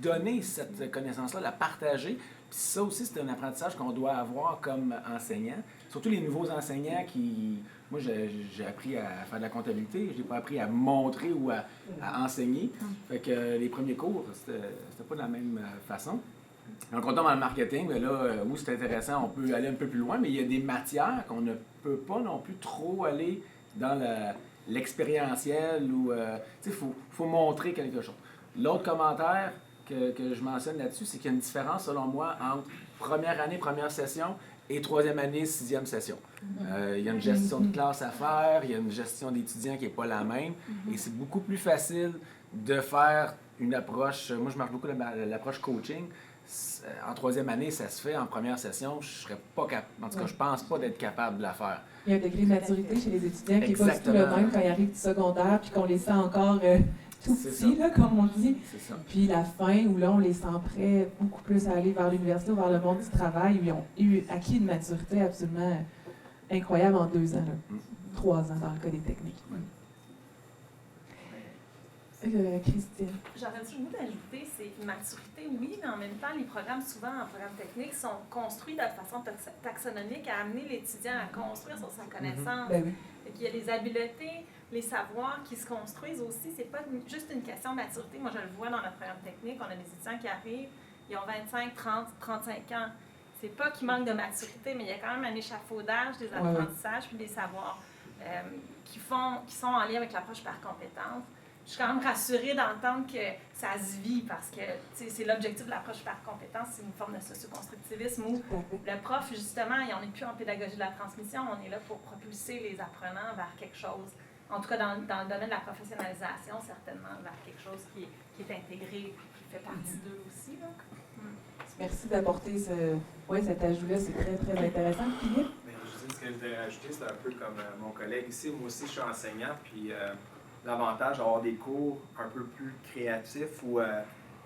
Speaker 14: donner cette connaissance-là, la partager. Puis ça aussi, c'est un apprentissage qu'on doit avoir comme enseignant. Surtout les nouveaux enseignants qui... Moi, j'ai appris à faire de la comptabilité, je n'ai pas appris à montrer ou à enseigner. Fait que les premiers cours, c'était pas de la même façon. Donc, on tombe dans le marketing, mais là, où c'est intéressant, on peut aller un peu plus loin, mais il y a des matières qu'on ne peut pas non plus trop aller dans l'expérientiel ou, tu sais, faut montrer quelque chose. L'autre commentaire que je mentionne là-dessus, c'est qu'il y a une différence, selon moi, entre première année, première session et troisième année, sixième session. Il y a une gestion de classe à faire, il y a une gestion d'étudiants qui n'est pas la même, et c'est beaucoup plus facile de faire une approche, moi je marche beaucoup l'approche coaching. En troisième année, ça se fait. En première session, je serais pas capable. En tout cas, je pense pas d'être capable de la faire.
Speaker 1: Il y a un degré de maturité chez les étudiants qui n'est pas du tout le même quand ils arrivent du secondaire, puis qu'on les sent encore tout petits, là, comme on dit. Puis la fin, où là, on les sent prêts beaucoup plus à aller vers l'université ou vers le monde du travail, où ils ont eu acquis une maturité absolument incroyable en 2 ans, là. 3 ans dans le cas des techniques. Christine.
Speaker 15: J'aurais du goût d'ajouter, c'est une maturité, oui, mais en même temps, les programmes, souvent en programme technique, sont construits de façon taxonomique à amener l'étudiant à construire sur sa connaissance.
Speaker 1: Ben oui.
Speaker 15: Il y a les habiletés, les savoirs qui se construisent aussi. C'est pas juste une question de maturité. Moi, je le vois dans notre programme technique, on a des étudiants qui arrivent, ils ont 25, 30, 35 ans. C'est pas qu'ils manquent de maturité, mais il y a quand même un échafaudage des apprentissages puis des savoirs qui sont en lien avec l'approche par compétence. Je suis quand même rassurée d'entendre que ça se vit parce que c'est l'objectif de l'approche par compétence, c'est une forme de socioconstructivisme où le prof, justement, on n'est plus en pédagogie de la transmission, on est là pour propulser les apprenants vers quelque chose, en tout cas dans le domaine de la professionnalisation, certainement, vers quelque chose qui est intégré et qui fait partie d'eux aussi. Là.
Speaker 1: Merci d'apporter cet ajout-là, c'est très, très intéressant. Philippe?
Speaker 16: Je dis ce que je voudrais rajouter, c'est un peu comme mon collègue ici. Moi aussi, je suis enseignant, puis l'avantage d'avoir des cours un peu plus créatifs ou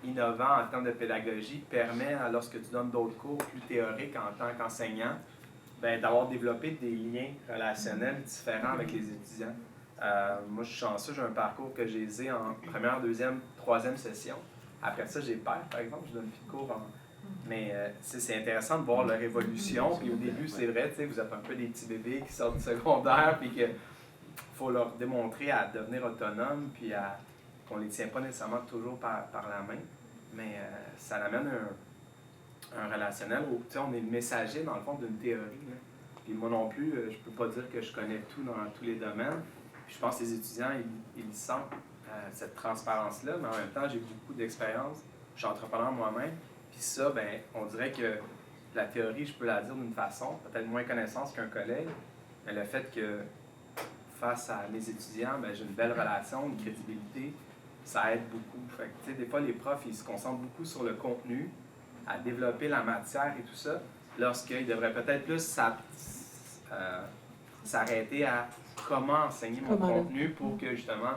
Speaker 16: innovants en termes de pédagogie permet, lorsque tu donnes d'autres cours plus théoriques en tant qu'enseignant, d'avoir développé des liens relationnels différents avec les étudiants. Moi, je suis chanceux, j'ai un parcours que j'ai aisé en première, deuxième, troisième session. Après ça, j'ai père, par exemple, je donne plus de cours Mais c'est intéressant de voir leur évolution. Puis au début, c'est vrai, vous êtes un peu des petits bébés qui sortent du secondaire, puis que faut leur démontrer à devenir autonomes, puis qu'on ne les tient pas nécessairement toujours par la main. Mais ça amène un relationnel où on est le messager, dans le fond, d'une théorie. Là. Puis moi non plus, je peux pas dire que je connais tout dans tous les domaines. Puis je pense que les étudiants, ils sentent cette transparence-là, mais en même temps, j'ai beaucoup d'expérience. Je suis entrepreneur moi-même. Puis ça, on dirait que la théorie, je peux la dire d'une façon, peut-être moins connaissance qu'un collègue, mais le fait que face à mes étudiants, j'ai une belle relation, une crédibilité, ça aide beaucoup. Fait que, des fois, les profs, ils se concentrent beaucoup sur le contenu, à développer la matière et tout ça, lorsqu'ils devraient peut-être plus s'arrêter à comment enseigner mon contenu pour que, justement,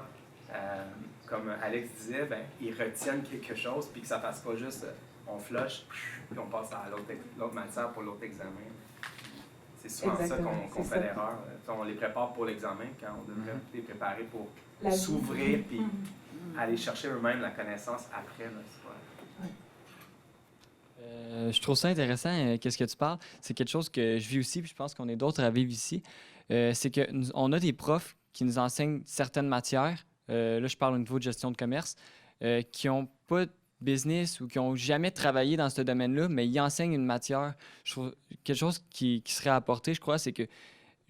Speaker 16: comme Alex disait, ils retiennent quelque chose, puis que ça ne fasse pas juste on flush, puis on passe à l'autre matière pour l'autre examen. C'est souvent ça qu'on fait l'erreur. On les prépare pour l'examen quand on devrait les préparer pour s'ouvrir puis aller chercher eux-mêmes la connaissance après. Là,
Speaker 5: je trouve ça intéressant, qu'est-ce que tu parles. C'est quelque chose que je vis aussi, puis je pense qu'on est d'autres à vivre ici. C'est qu'on a des profs qui nous enseignent certaines matières. Là, je parle au niveau de gestion de commerce, qui n'ont pas de business ou qui n'ont jamais travaillé dans ce domaine-là, mais ils enseignent une matière. Je trouve quelque chose qui serait apporté, je crois, c'est que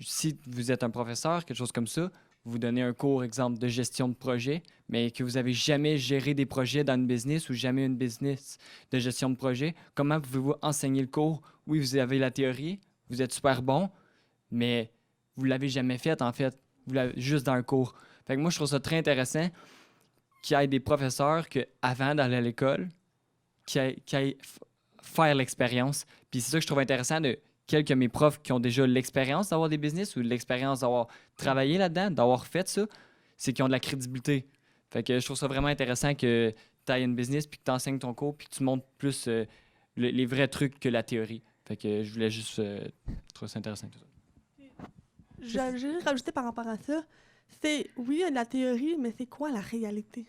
Speaker 5: si vous êtes un professeur, quelque chose comme ça, vous donnez un cours, exemple, de gestion de projet, mais que vous n'avez jamais géré des projets dans une business ou jamais une business de gestion de projet, comment pouvez-vous enseigner le cours? Oui, vous avez la théorie, vous êtes super bon, mais vous ne l'avez jamais fait, en fait, vous l'avez juste dans un cours. Fait que moi, je trouve ça très intéressant qu'il y ait des professeurs qu'avant d'aller à l'école, qui aillent faire l'expérience. Puis c'est ça que je trouve intéressant de quelques de mes profs qui ont déjà l'expérience d'avoir des business ou l'expérience d'avoir travaillé là-dedans, d'avoir fait ça, c'est qu'ils ont de la crédibilité. Fait que je trouve ça vraiment intéressant que tu ailles une business puis que tu enseignes ton cours puis que tu montres plus les vrais trucs que la théorie. Fait que je voulais juste trouver ça intéressant. Tout ça.
Speaker 2: J'ai rajouté par rapport à ça, c'est oui, il y a de la théorie, mais c'est quoi la réalité?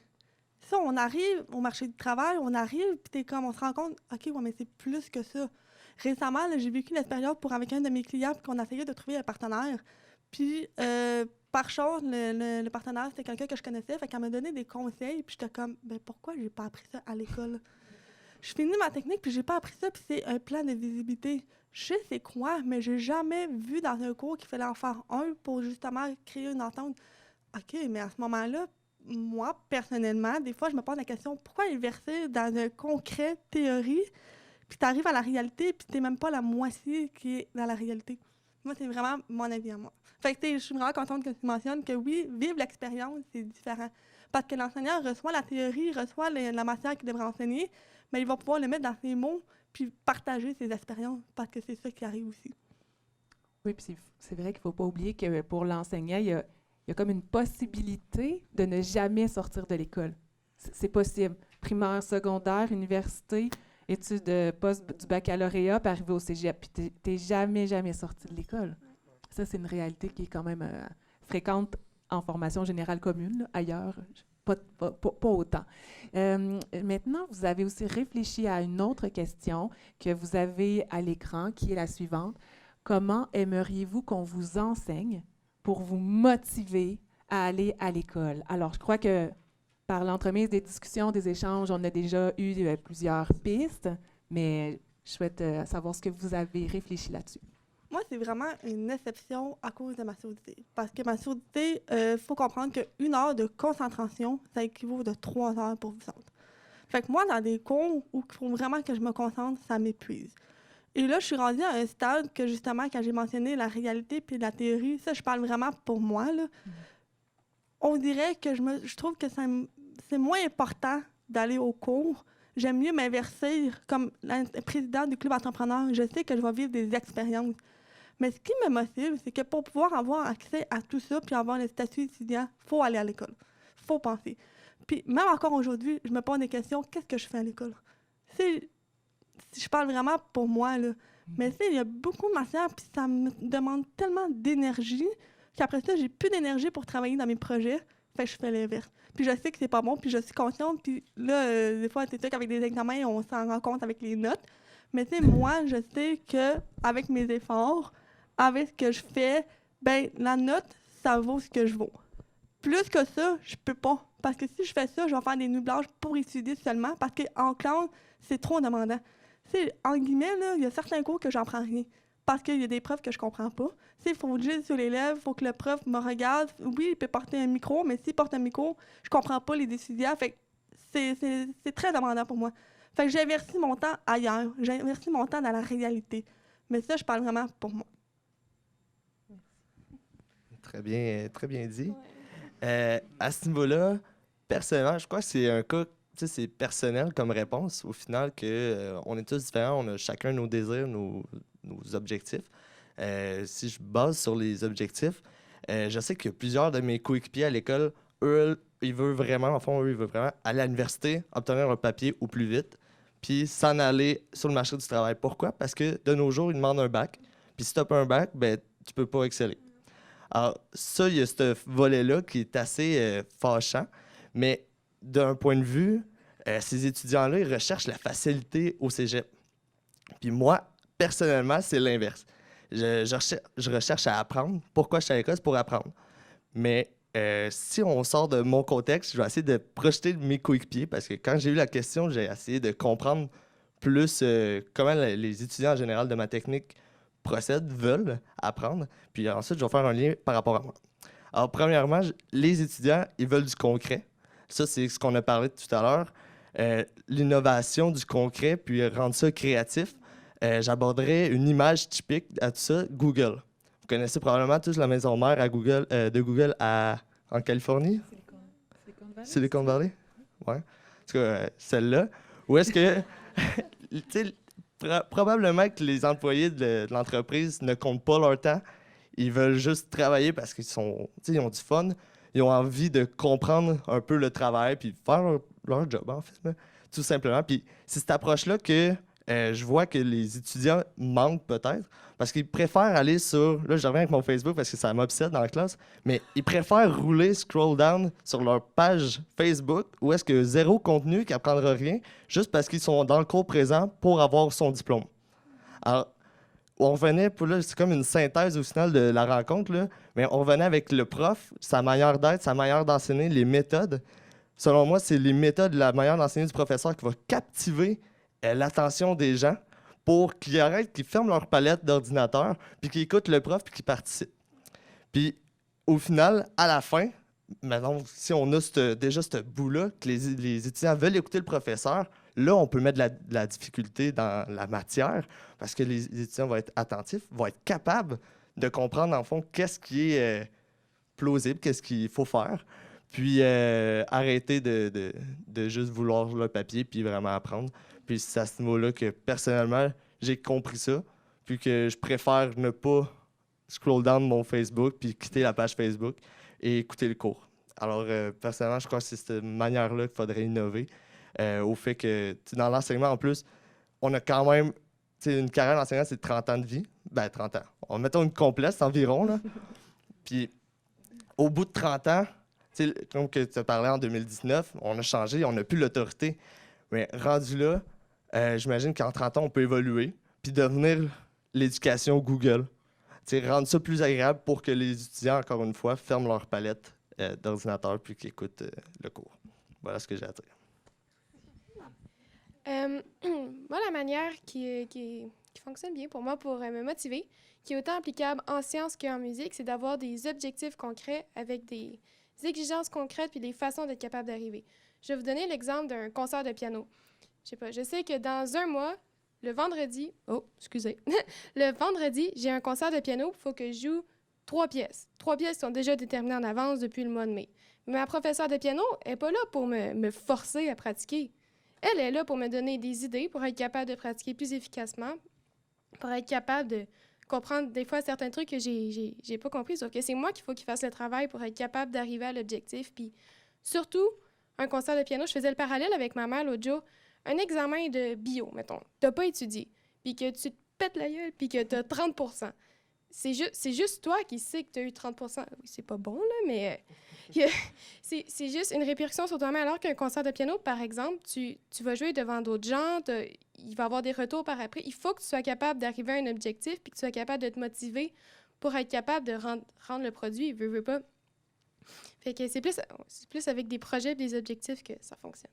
Speaker 2: Ça, on arrive au marché du travail, on arrive, puis on se rend compte, OK, ouais, mais c'est plus que ça. Récemment, là, j'ai vécu l'expérience avec un de mes clients, puis qu'on essayait de trouver un partenaire. Puis, par chance, le partenaire, c'était quelqu'un que je connaissais, fait qu'elle m'a donné des conseils, puis j'étais comme, ben pourquoi j'ai pas appris ça à l'école? Je finis ma technique, puis j'ai pas appris ça, puis c'est un plan de visibilité. Je sais c'est quoi, mais j'ai jamais vu dans un cours qu'il fallait en faire un pour justement créer une entente. OK, mais à ce moment-là, moi, personnellement, des fois, je me pose la question, pourquoi verser dans un concret théorie, puis tu arrives à la réalité, puis tu n'es même pas la moitié qui est dans la réalité? Moi, c'est vraiment mon avis à moi. Fait que je suis vraiment contente que tu mentionnes que oui, vivre l'expérience, c'est différent. Parce que l'enseignant reçoit la théorie, reçoit la matière qu'il devrait enseigner, mais il va pouvoir le mettre dans ses mots, puis partager ses expériences, parce que c'est ça qui arrive aussi.
Speaker 1: Oui, puis c'est vrai qu'il ne faut pas oublier que pour l'enseignant, il y a comme une possibilité de ne jamais sortir de l'école. C'est possible. Primaire, secondaire, université, études post du baccalauréat, puis arriver au cégep, puis tu n'es jamais sorti de l'école. Ça, c'est une réalité qui est quand même fréquente en formation générale commune, là, ailleurs, pas autant. Maintenant, vous avez aussi réfléchi à une autre question que vous avez à l'écran, qui est la suivante. Comment aimeriez-vous qu'on vous enseigne pour vous motiver à aller à l'école? Alors, je crois que par l'entremise des discussions, des échanges, on a déjà eu plusieurs pistes, mais je souhaite savoir ce que vous avez réfléchi là-dessus.
Speaker 2: Moi, c'est vraiment une exception à cause de ma surdité. Parce que ma surdité, il faut comprendre qu'une heure de concentration, ça équivaut de 3 heures pour vous autres. Fait que moi, dans des cours où il faut vraiment que je me concentre, ça m'épuise. Et là, je suis rendue à un stade que, justement, quand j'ai mentionné la réalité puis la théorie, ça, je parle vraiment pour moi, là. On dirait que je trouve que c'est moins important d'aller au cours. J'aime mieux m'investir comme la présidente du club entrepreneur. Je sais que je vais vivre des expériences. Mais ce qui me motive, c'est que pour pouvoir avoir accès à tout ça puis avoir le statut étudiant, il faut aller à l'école. Il faut penser. Puis même encore aujourd'hui, je me pose des questions. Qu'est-ce que je fais à l'école? Si je parle vraiment pour moi, là. Mais il y a beaucoup de matière puis ça me demande tellement d'énergie qu'après ça, j'ai plus d'énergie pour travailler dans mes projets. Fait que je fais l'inverse. Puis je sais que c'est pas bon, puis je suis consciente. Puis là, des fois, c'est sûr qu'avec des examens, on s'en rend compte avec les notes. Mais tu sais, moi, je sais qu'avec mes efforts, avec ce que je fais, ben la note, ça vaut ce que je vaux. Plus que ça, je peux pas. Parce que si je fais ça, je vais faire des nuits blanches pour étudier seulement, parce qu'en classe, c'est trop demandant. Tu sais, en guillemets, il y a certains cours que j'en prends rien. Parce qu'il y a des profs que je comprends pas. Il faut dire sur l'élève, il faut que le prof me regarde. Oui, il peut porter un micro, mais s'il porte un micro, je comprends pas les étudiants. Fait que c'est très demandant pour moi. Fait que j'ai investi mon temps ailleurs. J'ai investi mon temps dans la réalité. Mais ça, je parle vraiment pour moi.
Speaker 3: Très bien dit. À ce niveau-là, personnellement, je crois que c'est un cas, c'est personnel comme réponse. Au final, on est tous différents, on a chacun nos désirs, nos objectifs. Si je base sur les objectifs, je sais que plusieurs de mes coéquipiers à l'école, eux, ils veulent vraiment aller à l'université, obtenir un papier au plus vite, puis s'en aller sur le marché du travail. Pourquoi? Parce que de nos jours, ils demandent un bac, puis si tu n'as pas un bac, ben, tu peux pas exceller. Alors, ça, il y a ce volet-là qui est assez fâchant, mais d'un point de vue, ces étudiants-là, ils recherchent la facilité au cégep. Puis moi, personnellement, c'est l'inverse. Je recherche à apprendre. Pourquoi je suis à l'école? C'est pour apprendre. Mais si on sort de mon contexte, je vais essayer de projeter mes coéquipiers parce que quand j'ai eu la question, j'ai essayé de comprendre plus comment les étudiants en général de ma technique procèdent, veulent apprendre. Puis ensuite, je vais faire un lien par rapport à moi. Alors, premièrement, les étudiants, ils veulent du concret. Ça, c'est ce qu'on a parlé tout à l'heure. L'innovation, du concret, puis rendre ça créatif. J'aborderai une image typique à tout ça, Google. Vous connaissez probablement tous la maison mère à Google, de Google en Californie? Silicon Valley? Ouais. En tout cas, celle-là. Où est-ce que... probablement que les employés de l'entreprise ne comptent pas leur temps. Ils veulent juste travailler parce qu'ils ont du fun. Ils ont envie de comprendre un peu le travail puis faire leur job, en fait, là, tout simplement. Puis c'est cette approche-là que je vois que les étudiants manquent peut-être parce qu'ils préfèrent aller sur... Là, je reviens avec mon Facebook parce que ça m'obsède dans la classe, mais ils préfèrent rouler scroll down sur leur page Facebook où est-ce que zéro contenu, qui n'apprendra rien, juste parce qu'ils sont dans le cours présent pour avoir son diplôme. Alors, on revenait, là, c'est comme une synthèse au final de la rencontre, là, mais on revenait avec le prof, sa manière d'être, sa manière d'enseigner, les méthodes. Selon moi, c'est les méthodes, la manière d'enseigner du professeur qui va captiver l'attention des gens pour qu'ils arrêtent, qu'ils ferment leur palette d'ordinateur, puis qu'ils écoutent le prof, puis qu'ils participent. Puis, au final, à la fin, maintenant, si on a déjà ce bout-là, que les étudiants veulent écouter le professeur, là, on peut mettre de la difficulté dans la matière parce que les étudiants vont être attentifs, vont être capables de comprendre, en fond, qu'est-ce qui est plausible, qu'est-ce qu'il faut faire, puis arrêter de juste vouloir le papier puis vraiment apprendre. Puis c'est à ce niveau-là que, personnellement, j'ai compris ça, puis que je préfère ne pas scroll down mon Facebook puis quitter la page Facebook et écouter le cours. Alors, personnellement, je crois que c'est cette manière-là qu'il faudrait innover. Au fait que dans l'enseignement, en plus, on a quand même une carrière d'enseignant, c'est 30 ans de vie. Ben, 30 ans. Mettons une complète environ. Là. Puis, au bout de 30 ans, comme tu as parlé en 2019, on a changé, on n'a plus l'autorité. Mais rendu là, j'imagine qu'en 30 ans, on peut évoluer puis devenir l'éducation Google. Rendre ça plus agréable pour que les étudiants, encore une fois, ferment leur palette d'ordinateur puis qu'ils écoutent le cours. Voilà ce que j'ai à dire.
Speaker 4: Moi, la manière qui fonctionne bien pour moi pour me motiver, qui est autant applicable en sciences qu'en musique, c'est d'avoir des objectifs concrets avec des exigences concrètes puis des façons d'être capable d'arriver. Je vais vous donner l'exemple d'un concert de piano. Je sais que dans un mois, le vendredi, le vendredi, j'ai un concert de piano, il faut que je joue 3 pièces. 3 pièces sont déjà déterminées en avance depuis le mois de mai. Mais ma professeure de piano n'est pas là pour me forcer à pratiquer. Elle est là pour me donner des idées, pour être capable de pratiquer plus efficacement, pour être capable de comprendre des fois certains trucs que j'ai pas compris. Sauf que c'est moi qu'il faut qu'il fasse le travail pour être capable d'arriver à l'objectif. Puis surtout, un concert de piano, je faisais le parallèle avec ma mère l'autre jour. Un examen de bio, mettons, t'as pas étudié, puis que tu te pètes la gueule, puis que t'as 30 %. C'est juste toi qui sais que t'as eu 30 %. Oui, c'est pas bon, là, mais c'est juste une répercussion sur toi-même. Alors qu'un concert de piano, par exemple, tu vas jouer devant d'autres gens, il va y avoir des retours par après. Il faut que tu sois capable d'arriver à un objectif, puis que tu sois capable de te motiver pour être capable de rendre le produit, veux pas. Fait que c'est plus avec des projets et des objectifs que ça fonctionne.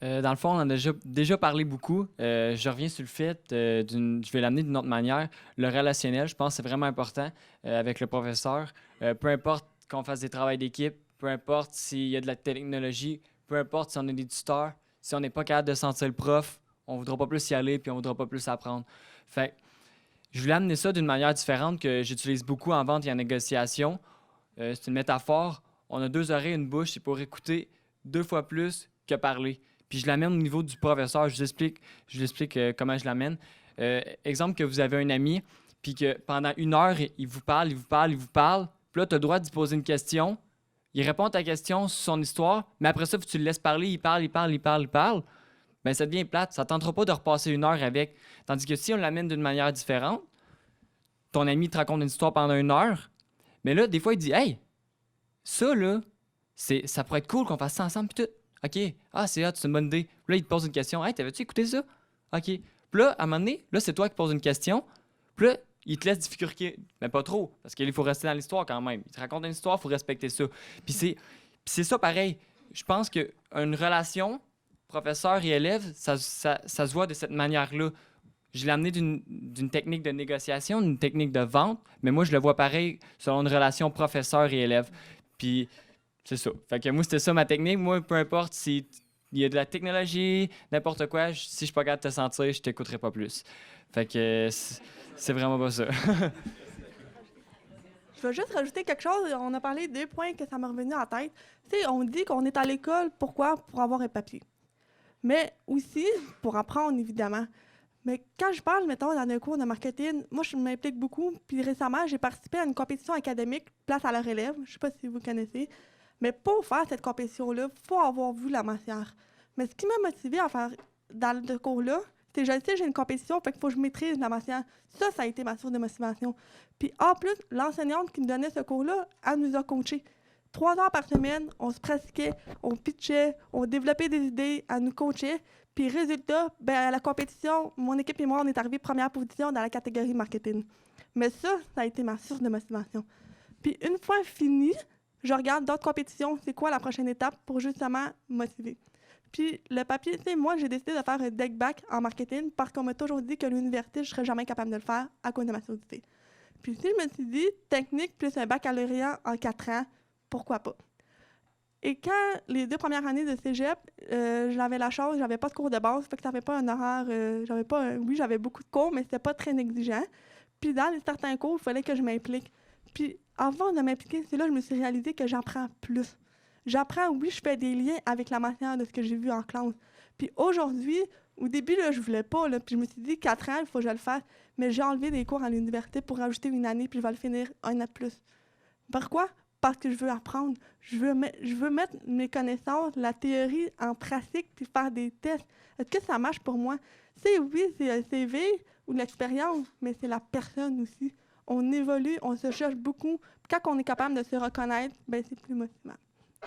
Speaker 5: Dans le fond, on en a déjà parlé beaucoup. Je reviens sur le fait, je vais l'amener d'une autre manière. Le relationnel, je pense que c'est vraiment important avec le professeur. Peu importe qu'on fasse des travaux d'équipe, peu importe s'il y a de la technologie, peu importe si on a des tuteurs, si on n'est pas capable de sentir le prof, on ne voudra pas plus y aller puis on ne voudra pas plus apprendre. Fait je voulais amener ça d'une manière différente que j'utilise beaucoup en vente et en négociation. C'est une métaphore. On a 2 oreilles et une bouche, c'est pour écouter 2 fois plus que parler. Puis je l'amène au niveau du professeur. Je vous explique comment je l'amène. Exemple que vous avez un ami, puis que pendant 1 heure, il vous parle. Puis là, tu as le droit d'y poser une question. Il répond à ta question sur son histoire, mais après ça, tu le laisses parler, il parle. Bien, ça devient plate. Ça ne tentera pas de repasser 1 heure avec. Tandis que si on l'amène d'une manière différente, ton ami te raconte une histoire pendant 1 heure, mais là, des fois, il dit « Hey, ça, là, ça pourrait être cool qu'on fasse ça ensemble, puis tout. OK. Ah, c'est une bonne idée. Puis là, il te pose une question. Hey, t'avais-tu écouté ça? OK. Puis là, à un moment donné, là, c'est toi qui poses une question. Puis là, il te laisse difficulter. Mais pas trop, parce qu'il faut rester dans l'histoire quand même. Il te raconte une histoire, il faut respecter ça. Puis c'est ça pareil. Je pense qu'une relation professeur et élève, ça se voit de cette manière-là. je l'ai amené d'une technique de négociation, d'une technique de vente, mais moi, je le vois pareil selon une relation professeur et élève. Puis, c'est ça. Fait que moi, c'était ça ma technique. Moi, peu importe si il y a de la technologie, n'importe quoi, si je suis pas capable de te sentir, je t'écouterai pas plus. Fait que c'est vraiment pas ça.
Speaker 2: Je veux juste rajouter quelque chose. On a parlé de 2 points que ça m'est revenu en tête. Tu sais, on dit qu'on est à l'école, pourquoi? Pour avoir un papier. Mais aussi, pour apprendre, évidemment. Mais quand je parle, mettons, dans un cours de marketing, moi, je m'implique beaucoup. Puis récemment, j'ai participé à une compétition académique, Place à leur élève. Je ne sais pas si vous connaissez. Mais pour faire cette compétition-là, il faut avoir vu la matière. Mais ce qui m'a motivée à faire dans ce cours-là, c'est je sais, j'ai une compétition, fait qu'il faut que je maîtrise la matière. Ça a été ma source de motivation. Puis en plus, l'enseignante qui me donnait ce cours-là, elle nous a coachés. 3 heures par semaine, on se pratiquait, on pitchait, on développait des idées, elle nous coachait. Puis résultat, à la compétition, mon équipe et moi, on est arrivés première position dans la catégorie marketing. Mais ça a été ma source de motivation. Puis une fois fini, je regarde d'autres compétitions, c'est quoi la prochaine étape pour justement motiver. Puis le papier, tu sais, moi, j'ai décidé de faire un deck back en marketing parce qu'on m'a toujours dit que l'université, je ne serais jamais capable de le faire à cause de ma surdité. Puis si je me suis dit, technique plus un baccalauréat en 4 ans, pourquoi pas? Et quand les 2 premières années de cégep, j'avais la chance, j'avais pas de cours de base, fait que ça n'avait pas un horaire, oui, j'avais beaucoup de cours, mais c'était pas très négligent. Puis dans certains cours, il fallait que je m'implique. Puis avant de m'impliquer, c'est là que je me suis réalisé que j'apprends plus. J'apprends, oui, je fais des liens avec la matière de ce que j'ai vu en classe. Puis aujourd'hui, au début, là, je voulais pas, là, puis je me suis dit 4 ans, il faut que je le fasse. Mais j'ai enlevé des cours à l'université pour rajouter une année, puis je vais le finir 1 an de plus. Pourquoi? Parce que je veux apprendre. Je veux mettre mes connaissances, la théorie en pratique, puis faire des tests. Est-ce que ça marche pour moi? Oui, c'est un CV ou de l'expérience, mais c'est la personne aussi. On évolue, on se cherche beaucoup. Puis quand on est capable de se reconnaître, c'est plus motivant.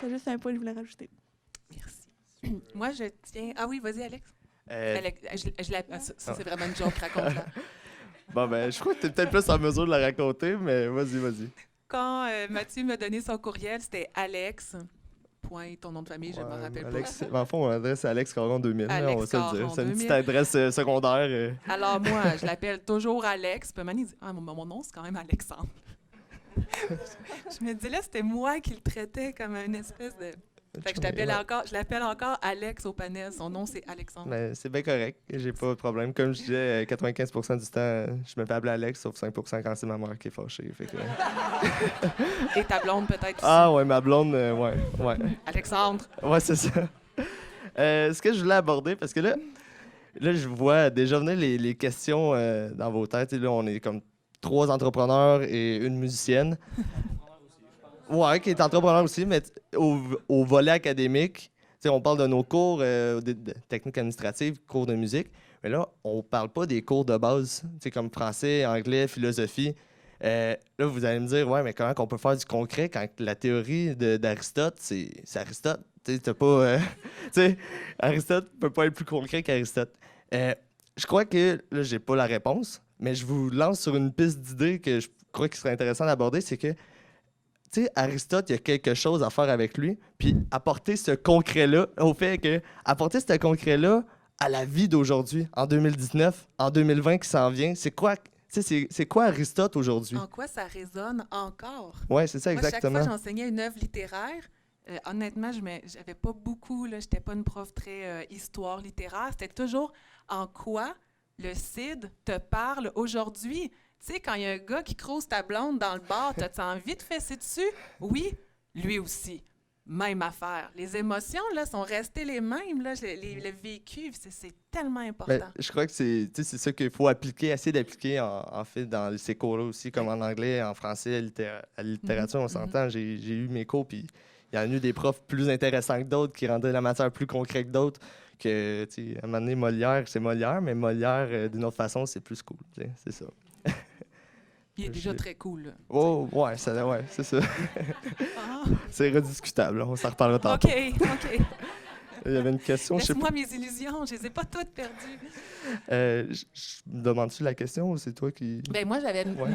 Speaker 2: C'est juste un point que je voulais rajouter.
Speaker 1: Merci. Moi, je tiens... Ah oui, vas-y, Alex. Alex, ça, c'est vraiment une joke, raconte-la.
Speaker 3: Bon, je crois que tu es peut-être plus en mesure de la raconter, mais vas-y.
Speaker 1: Quand Mathieu m'a donné son courriel, c'était Alex. Point, ton nom de famille, je ne me rappelle pas.
Speaker 3: En fond, mon adresse, c'est Alex Caron 2000.
Speaker 1: Alex
Speaker 3: on va se le dire. C'est une
Speaker 1: 2000.
Speaker 3: petite adresse secondaire.
Speaker 1: Alors moi, je l'appelle toujours Alex. Puis Mani dit, mon nom, c'est quand même Alexandre. Je me dis là, c'était moi qui le traitais comme une espèce de... Fait que je l'appelle encore Alex au panel. Son nom, c'est Alexandre.
Speaker 3: Mais c'est bien correct. J'ai pas de problème. Comme je disais, 95% du temps, je me fais appeler Alex, sauf 5% quand c'est ma mère qui est fâchée. Fait que...
Speaker 1: Et ta blonde, peut-être aussi.
Speaker 3: Ah ouais, ma blonde, ouais.
Speaker 1: Alexandre.
Speaker 3: Ouais, c'est ça. Ce que je voulais aborder, parce que là je vois déjà venir les questions dans vos têtes. Et là, on est comme 3 entrepreneurs et une musicienne. Oui, qui est entrepreneur aussi, mais au volet académique, on parle de nos cours de techniques administratives, cours de musique, mais là, on ne parle pas des cours de base, comme français, anglais, philosophie. Là, vous allez me dire, ouais, mais comment on peut faire du concret quand la théorie d'Aristote, c'est Aristote? Aristote ne peut pas être plus concret qu'Aristote. Je crois que, là, j'ai pas la réponse, mais je vous lance sur une piste d'idée que je crois qu'il serait intéressant d'aborder, c'est que Aristote, il y a quelque chose à faire avec lui, puis apporter ce concret-là, apporter ce concret-là à la vie d'aujourd'hui, en 2019, en 2020 qui s'en vient. C'est quoi Aristote aujourd'hui?
Speaker 1: En quoi ça résonne encore?
Speaker 3: Oui, c'est ça, exactement.
Speaker 1: Moi, chaque fois que j'enseignais une œuvre littéraire, honnêtement, j'avais pas beaucoup, je n'étais pas une prof très histoire littéraire. C'était toujours en quoi le CID te parle aujourd'hui. Tu sais, quand il y a un gars qui crouse ta blonde dans le bar, t'as-tu envie de fesser dessus? Oui, lui aussi. Même affaire. Les émotions, là, sont restées les mêmes, là, le vécu, c'est tellement important.
Speaker 3: Je crois que c'est ça qu'il faut essayer d'appliquer, en fait, dans ces cours-là aussi, comme en anglais, en français, à la littérature, on s'entend. J'ai eu mes cours, puis il y en a eu des profs plus intéressants que d'autres, qui rendaient la matière plus concrète que d'autres. À un moment donné, Molière, c'est Molière, mais Molière, d'une autre façon, c'est plus cool. C'est ça.
Speaker 1: Il est déjà très cool. Là.
Speaker 3: Oh, ouais, c'est ça. C'est rediscutable. On s'en reparlera tantôt.
Speaker 1: OK.
Speaker 3: Il y avait une question.
Speaker 1: Laisse-moi mes illusions, je les ai pas toutes perdues.
Speaker 3: Me demandes-tu la question ou c'est toi qui...
Speaker 1: Ben moi, j'avais...
Speaker 3: Ouais.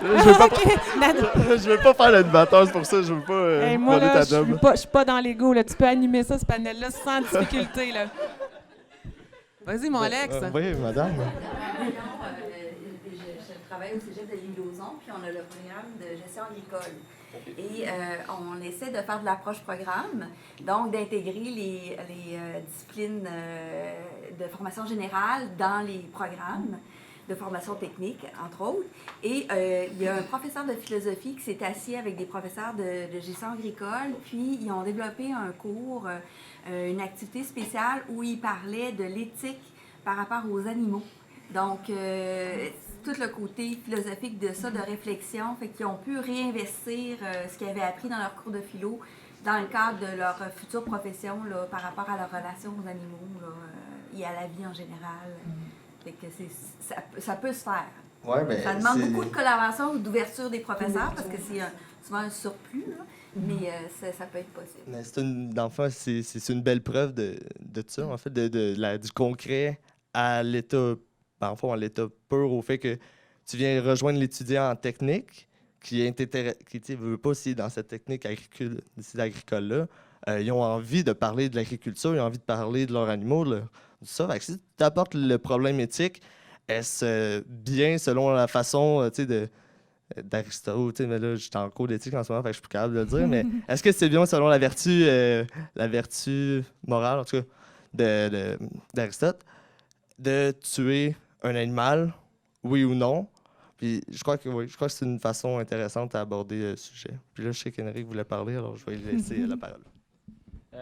Speaker 3: Je veux pas faire l'animateur, c'est pour ça que je veux pas
Speaker 1: moi,
Speaker 3: donner
Speaker 1: là,
Speaker 3: ta job.
Speaker 1: Je suis pas dans l'ego. Tu peux animer ça, ce panel-là, sans difficulté. Là. Vas-y, mon Alex.
Speaker 3: Oui, madame.
Speaker 17: travaille au cégep de l'Île-aux-Ons, puis on a le programme de gestion agricole. Et on essaie de faire de l'approche programme, donc d'intégrer les disciplines de formation générale dans les programmes de formation technique, entre autres. Et il y a un professeur de philosophie qui s'est assis avec des professeurs de gestion agricole, puis ils ont développé un cours, une activité spéciale où ils parlaient de l'éthique par rapport aux animaux. Donc, tout le côté philosophique de ça, de réflexion, fait qu'ils ont pu réinvestir ce qu'ils avaient appris dans leur cours de philo dans le cadre de leur future profession là, par rapport à leur relation aux animaux là, et à la vie en général. Fait que ça peut se faire.
Speaker 3: Ouais, ben,
Speaker 17: ça demande beaucoup de collaboration ou d'ouverture des professeurs parce que c'est souvent un surplus, là, mais ça peut être possible.
Speaker 3: Mais c'est une belle preuve de ça, en fait, du concret à l'état, parfois à l'état pur, au fait que tu viens rejoindre l'étudiant en technique qui veut pas aussi dans cette technique agricole-là. Ils ont envie de parler de l'agriculture, ils ont envie de parler de leurs animaux, tout ça. Fait que si tu apportes le problème éthique, est-ce bien selon la façon d'Aristote, mais là, j'étais en cours d'éthique en ce moment, fait que je suis plus capable de le dire, mais est-ce que c'est bien selon la vertu morale, en tout cas, d'Aristote, de tuer un animal, oui ou non? Puis je crois que c'est une façon intéressante à aborder le sujet. Puis là, je sais qu'Henrique voulait parler, alors je vais lui laisser la parole.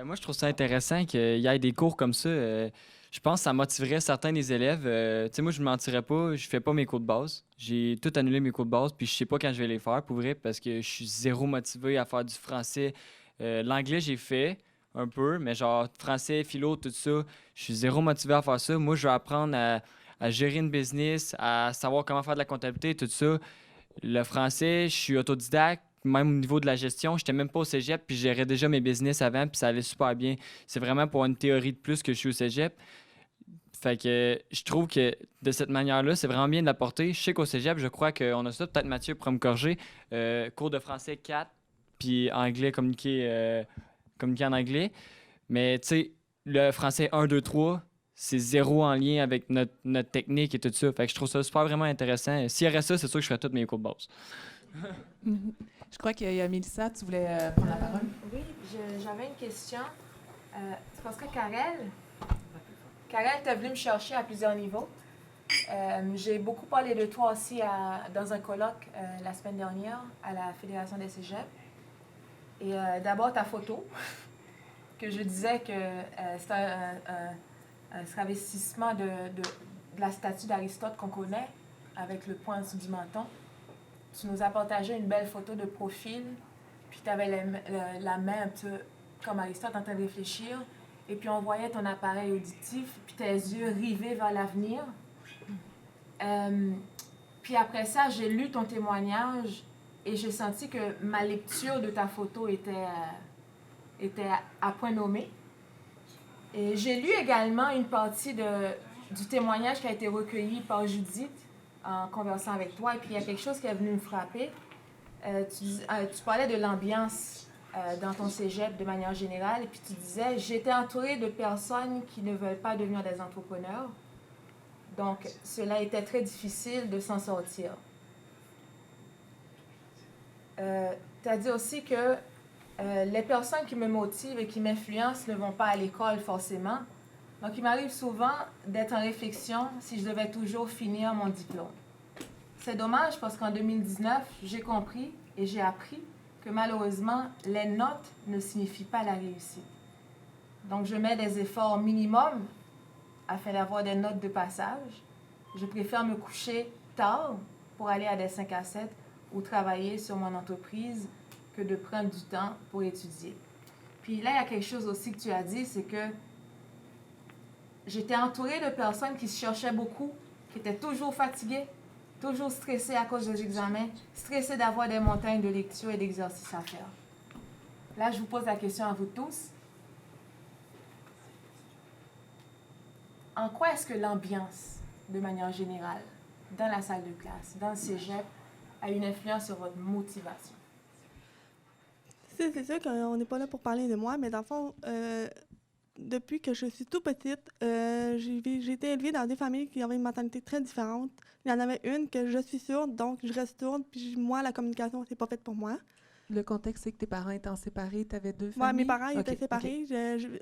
Speaker 5: Moi, je trouve ça intéressant qu'il y ait des cours comme ça. Je pense que ça motiverait certains des élèves. Tu sais, moi, je ne mentirais pas, je fais pas mes cours de base. J'ai tout annulé mes cours de base, puis je sais pas quand je vais les faire, pour vrai, parce que je suis zéro motivé à faire du français. L'anglais, j'ai fait un peu, mais genre français, philo, tout ça, je suis zéro motivé à faire ça. Moi, je veux apprendre à gérer une business, à savoir comment faire de la comptabilité, tout ça. Le français, je suis autodidacte. Même au niveau de la gestion, je n'étais même pas au cégep, puis je gérais déjà mes business avant, puis ça allait super bien. C'est vraiment pour une théorie de plus que je suis au cégep. Fait que je trouve que de cette manière-là, c'est vraiment bien de l'apporter. Je sais qu'au cégep, je crois qu'on a ça. Peut-être Mathieu pourra me corriger. Cours de français 4, puis anglais, communiquer en anglais. Mais tu sais, le français 1, 2, 3, c'est zéro en lien avec notre technique et tout ça. Fait que je trouve ça super vraiment intéressant. S'il y aurait ça, c'est sûr que je ferais tous mes cours de base.
Speaker 1: Je crois qu'il y a Mélissa, tu voulais prendre la parole?
Speaker 18: Oui, j'avais une question. C'est parce que Karel, t'es venu me chercher à plusieurs niveaux. J'ai beaucoup parlé de toi aussi dans un colloque la semaine dernière à la Fédération des cégeps. Et d'abord, ta photo, que je disais que c'était un travestissement de la statue d'Aristote qu'on connaît, avec le point en dessous du menton. Tu nous as partagé une belle photo de profil, puis tu avais la main un peu comme Aristote en train de réfléchir, et puis on voyait ton appareil auditif, puis tes yeux rivés vers l'avenir. Puis après ça, j'ai lu ton témoignage et j'ai senti que ma lecture de ta photo était à point nommé. Et j'ai lu également une partie du témoignage qui a été recueilli par Judith en conversant avec toi, et puis il y a quelque chose qui est venu me frapper. Tu parlais de l'ambiance dans ton cégep de manière générale, et puis tu disais « J'étais entourée de personnes qui ne veulent pas devenir des entrepreneurs, donc cela était très difficile de s'en sortir. » Tu as dit aussi que les personnes qui me motivent et qui m'influencent ne vont pas à l'école forcément. Donc, il m'arrive souvent d'être en réflexion si je devais toujours finir mon diplôme. C'est dommage parce qu'en 2019, j'ai compris et j'ai appris que malheureusement, les notes ne signifient pas la réussite. Donc, je mets des efforts minimums afin d'avoir des notes de passage. Je préfère me coucher tard pour aller à des 5 à 7 ou travailler sur mon entreprise que de prendre du temps pour étudier. Puis là, il y a quelque chose aussi que tu as dit, c'est que j'étais entourée de personnes qui se cherchaient beaucoup, qui étaient toujours fatiguées, toujours stressées à cause des examens, stressées d'avoir des montagnes de lecture et d'exercices à faire. Là, je vous pose la question à vous tous. En quoi est-ce que l'ambiance, de manière générale, dans la salle de classe, dans le cégep, a une influence sur votre motivation?
Speaker 2: C'est sûr qu'on n'est pas là pour parler de moi, mais dans le fond, depuis que je suis tout petite, j'ai été élevée dans des familles qui avaient une mentalité très différente. Il y en avait une que je suis sourde, donc je reste sourde, puis moi, la communication, c'est pas faite pour moi.
Speaker 1: Le contexte, c'est que tes parents étant séparés, tu avais deux familles?
Speaker 2: Oui, mes parents
Speaker 1: Ok,
Speaker 2: étaient séparés.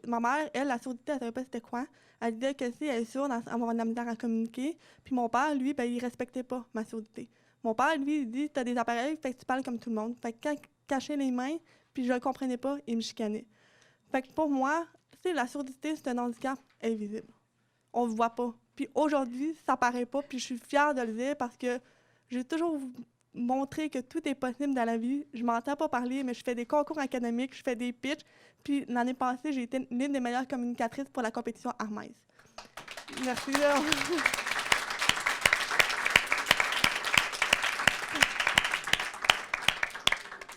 Speaker 2: Ma mère, elle, la surdité, elle savait pas c'était quoi. Elle disait que si elle est sourde, elle va avoir de la misère à communiquer. Puis mon père, lui, ben, il respectait pas ma surdité. Mon père, lui, il dit, t'as des appareils, fait que tu parles comme tout le monde. Fait que quand il cachait les mains, puis je le comprenais pas, il me chicanait. Fait que pour moi, tu sais, la surdité, c'est un handicap invisible. On le voit pas. Puis aujourd'hui, ça paraît pas, puis je suis fière de le dire parce que j'ai toujours montré que tout est possible dans la vie. Je m'entends pas parler, mais je fais des concours académiques, je fais des pitchs. Puis l'année passée, j'ai été l'une des meilleures communicatrices pour la compétition Hermès. Merci. Là.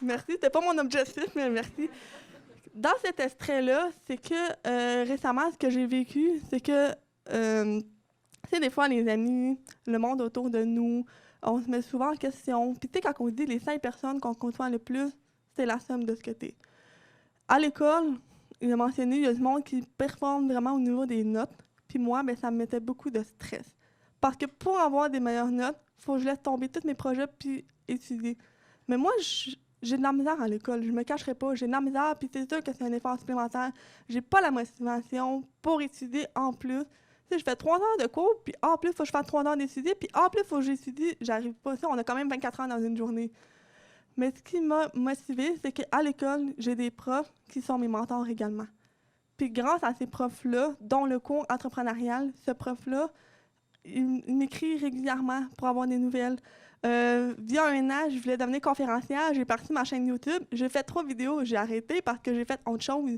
Speaker 2: Merci, c'était pas mon objectif, mais merci. Dans cet extrait-là, c'est que récemment, ce que j'ai vécu, c'est que, tu sais, des fois, les amis, le monde autour de nous, on se met souvent en question. Puis, tu sais, quand on dit les 5 personnes qu'on côtoie le plus, c'est la somme de ce que t'es. À l'école, il a mentionné, il y a du monde qui performe vraiment au niveau des notes. Puis moi, ben, ça me mettait beaucoup de stress. Parce que pour avoir des meilleures notes, il faut que je laisse tomber tous mes projets puis étudier. Mais moi, j'ai de la misère à l'école, je me cacherai pas. J'ai de la misère, puis c'est sûr que c'est un effort supplémentaire. J'ai pas la motivation pour étudier en plus. Tu sais, je fais 3 heures de cours, puis en plus, il faut que je fasse 3 heures d'étudier, puis en plus, il faut que j'étudie. J'arrive pas. Ça, on a quand même 24 heures dans une journée. Mais ce qui m'a motivée, c'est qu'à l'école, j'ai des profs qui sont mes mentors également. Puis grâce à ces profs-là, dont le cours entrepreneurial, ce prof-là, il m'écrit régulièrement pour avoir des nouvelles. Via un an, je voulais devenir conférencière. J'ai parti ma chaîne YouTube. J'ai fait 3 vidéos. J'ai arrêté parce que j'ai fait autre chose.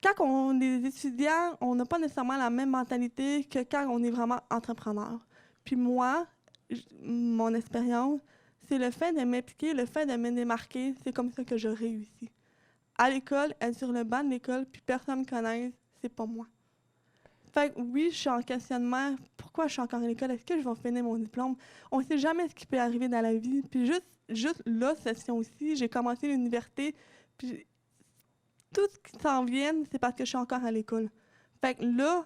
Speaker 2: Quand on est étudiant, on n'a pas nécessairement la même mentalité que quand on est vraiment entrepreneur. Puis moi, mon expérience, c'est le fait de m'impliquer, le fait de me démarquer. C'est comme ça que je réussis. À l'école, être sur le banc de l'école, puis personne ne me connaisse, c'est pas moi. Fait que oui, je suis en questionnement. Pourquoi je suis encore à l'école? Est-ce que je vais finir mon diplôme? On ne sait jamais ce qui peut arriver dans la vie. Puis juste là, cette session-ci, j'ai commencé l'université. Puis tout ce qui s'en vient, c'est parce que je suis encore à l'école. Fait que là,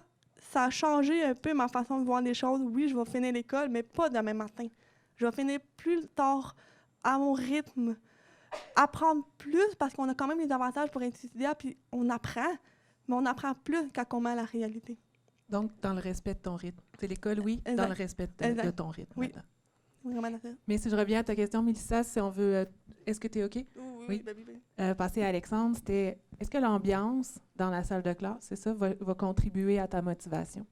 Speaker 2: ça a changé un peu ma façon de voir les choses. Oui, je vais finir l'école, mais pas demain matin. Je vais finir plus tard, à mon rythme. Apprendre plus, parce qu'on a quand même des avantages pour étudier, puis on apprend, mais on apprend plus quand on met à la réalité.
Speaker 1: Donc, dans le respect de ton rythme. C'est l'école, oui,
Speaker 2: Exact.
Speaker 1: dans le respect de ton rythme.
Speaker 2: Oui, vraiment d'accord.
Speaker 1: Mais si je reviens à ta question, Mélissa, si on veut... est-ce que tu es OK?
Speaker 2: Oui.
Speaker 1: Passer à Alexandre, c'était... Est-ce que l'ambiance dans la salle de classe, c'est ça, va contribuer à ta motivation?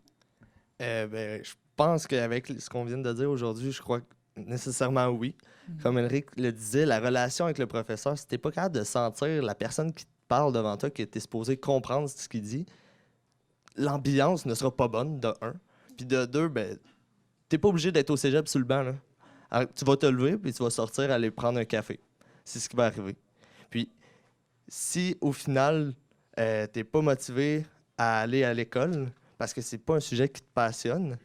Speaker 3: Je pense qu'avec ce qu'on vient de dire aujourd'hui, je crois que nécessairement oui. Comme Henrik le disait, la relation avec le professeur, si t'es pas capable de sentir la personne qui te parle devant toi, que t'es supposé comprendre ce qu'il dit, l'ambiance ne sera pas bonne, de 1. Puis de 2, t'es pas obligé d'être au cégep sur le banc. Là. Alors, tu vas te lever, puis tu vas sortir, aller prendre un café. C'est ce qui va arriver. Puis, si au final, t'es pas motivé à aller à l'école, parce que c'est pas un sujet qui te passionne,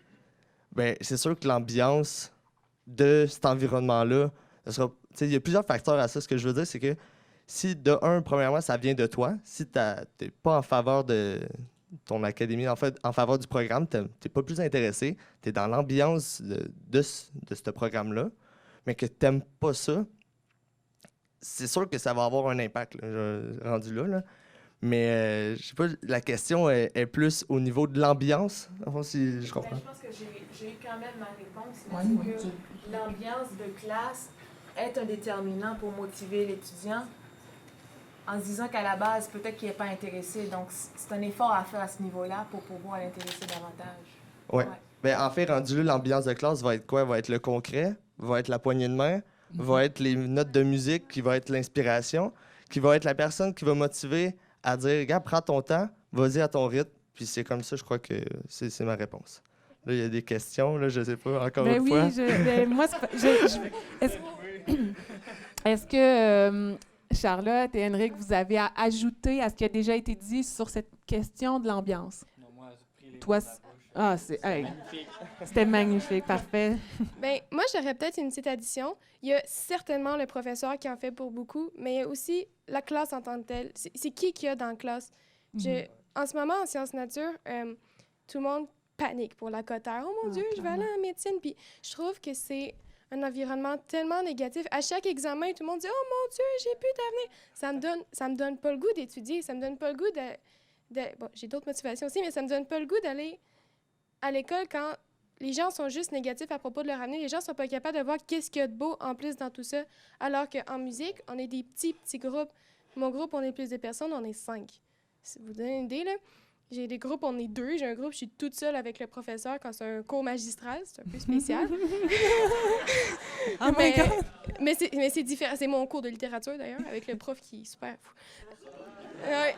Speaker 3: c'est sûr que l'ambiance de cet environnement-là, il y a plusieurs facteurs à ça. Ce que je veux dire, c'est que si, de 1, premièrement, ça vient de toi, si t'es pas en faveur de ton académie, en fait, en faveur du programme, t'es pas plus intéressé, t'es dans l'ambiance de ce programme-là, mais que t'aimes pas ça, c'est sûr que ça va avoir un impact, là, rendu là. Mais, je sais pas, la question est plus au niveau de l'ambiance, si je comprends.
Speaker 18: Je pense que j'ai eu quand même ma réponse. C'est que l'ambiance de classe est un déterminant pour motiver l'étudiant en se disant qu'à la base, peut-être qu'il n'est pas intéressé. Donc, c'est un effort à faire à ce niveau-là pour pouvoir l'intéresser davantage.
Speaker 3: Oui. En fait, rendu là, l'ambiance de classe va être quoi? Va être le concret, va être la poignée de main, va être les notes de musique, qui va être l'inspiration, qui va être la personne qui va motiver à dire, regarde, prends ton temps, vas-y à ton rythme. Puis c'est comme ça, je crois que c'est ma réponse. Là, il y a des questions, là, je sais pas, encore une fois.
Speaker 1: Moi, est-ce que Charlotte et Henrik, vous avez à ajouter à ce qui a déjà été dit sur cette question de l'ambiance?
Speaker 5: Non, moi, j'ai pris les
Speaker 1: Toi, c'était magnifique, parfait.
Speaker 4: Moi, j'aurais peut-être une petite addition. Il y a certainement le professeur qui en fait pour beaucoup, mais il y a aussi la classe en tant que telle. C'est qui qu'il y a dans la classe? en ce moment, en sciences nature, tout le monde panique pour la cotère. Oh mon Dieu, je vais aller en médecine. Puis je trouve que c'est un environnement tellement négatif. À chaque examen, tout le monde dit « Oh mon Dieu, j'ai plus d'avenir! » Ça me donne pas le goût d'étudier. Ça me donne pas le goût Bon, j'ai d'autres motivations aussi, mais ça me donne pas le goût d'aller à l'école quand les gens sont juste négatifs à propos de leur avenir. Les gens sont pas capables de voir qu'est-ce qu'il y a de beau en plus dans tout ça. Alors qu'en musique, on est des petits groupes. Mon groupe, on est plus de personnes, on est 5. Si vous donnez une idée, là, j'ai des groupes, on est 2. J'ai un groupe, je suis toute seule avec le professeur quand c'est un cours magistral. C'est un peu spécial.
Speaker 1: Oh my God!
Speaker 4: Mais c'est différent. C'est mon cours de littérature, d'ailleurs, avec le prof qui est super fou. Ouais.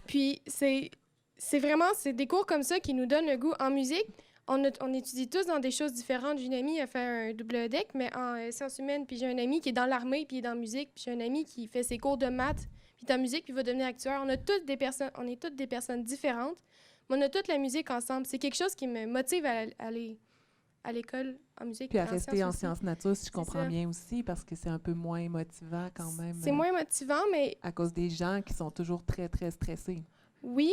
Speaker 4: Puis, c'est vraiment des cours comme ça qui nous donnent le goût. En musique, on étudie tous dans des choses différentes. J'ai une amie qui a fait un double deck, mais en sciences humaines. Puis j'ai un ami qui est dans l'armée, puis il est dans la musique. Puis j'ai un ami qui fait ses cours de maths, puis dans la musique, puis il va devenir acteur. On est toutes des personnes différentes, mais on a toute la musique ensemble. C'est quelque chose qui me motive à aller à l'école en musique.
Speaker 1: Puis à rester en
Speaker 4: aussi.
Speaker 1: sciences nature, si je comprends bien aussi, parce que c'est un peu moins motivant quand même.
Speaker 4: C'est moins motivant, mais...
Speaker 1: À cause des gens qui sont toujours très, très stressés.
Speaker 4: Oui,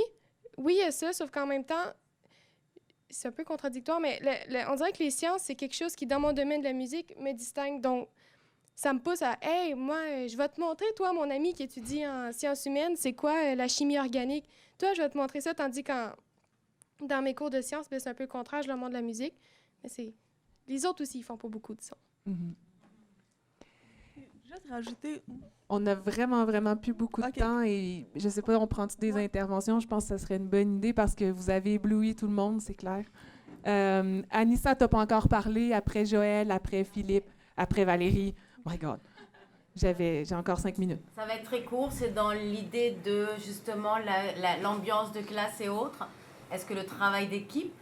Speaker 4: il y a ça, sauf qu'en même temps, c'est un peu contradictoire, mais on dirait que les sciences, c'est quelque chose qui, dans mon domaine de la musique, me distingue. Donc, ça me pousse à « Hey, moi, je vais te montrer, toi, mon ami qui étudie en sciences humaines, c'est quoi la chimie organique? Toi, je vais te montrer ça, tandis que dans mes cours de sciences, c'est un peu le contraire, je leur montre de la musique. Mais c'est... Les autres aussi, ils font pas beaucoup de son.
Speaker 2: Juste rajouter...
Speaker 1: On a vraiment plus beaucoup de temps et je sais pas, on prend-tu des interventions? Je pense que ça serait une bonne idée parce que vous avez ébloui tout le monde, c'est clair. Anissa, t'as pas encore parlé, après Joël, après Philippe, après Valérie. My God, j'ai encore 5 minutes.
Speaker 13: Ça va être très court, c'est dans l'idée de justement l'ambiance de classe et autres. Est-ce que le travail d'équipe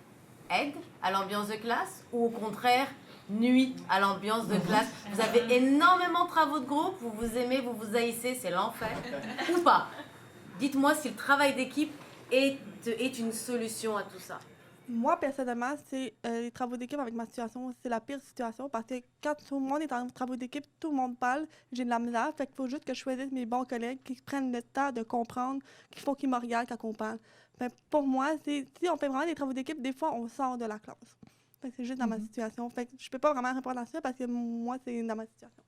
Speaker 13: aide à l'ambiance de classe ou au contraire nuit à l'ambiance de classe? Vous avez énormément de travaux de groupe, vous vous aimez, vous vous haïssez, c'est l'enfer, ou pas? Dites-moi si le travail d'équipe est une solution à tout ça.
Speaker 2: Moi, personnellement, c'est les travaux d'équipe avec ma situation, c'est la pire situation parce que quand tout le monde est en travaux d'équipe, tout le monde parle, j'ai de la misère, fait qu'il faut juste que je choisisse mes bons collègues qui prennent le temps de comprendre qu'il faut qu'ils me regardent quand on parle. Mais pour moi, si on fait vraiment des travaux d'équipe, des fois, on sort de la classe. C'est juste dans ma situation. Fait que je peux pas vraiment répondre à ça parce que moi, c'est dans ma situation.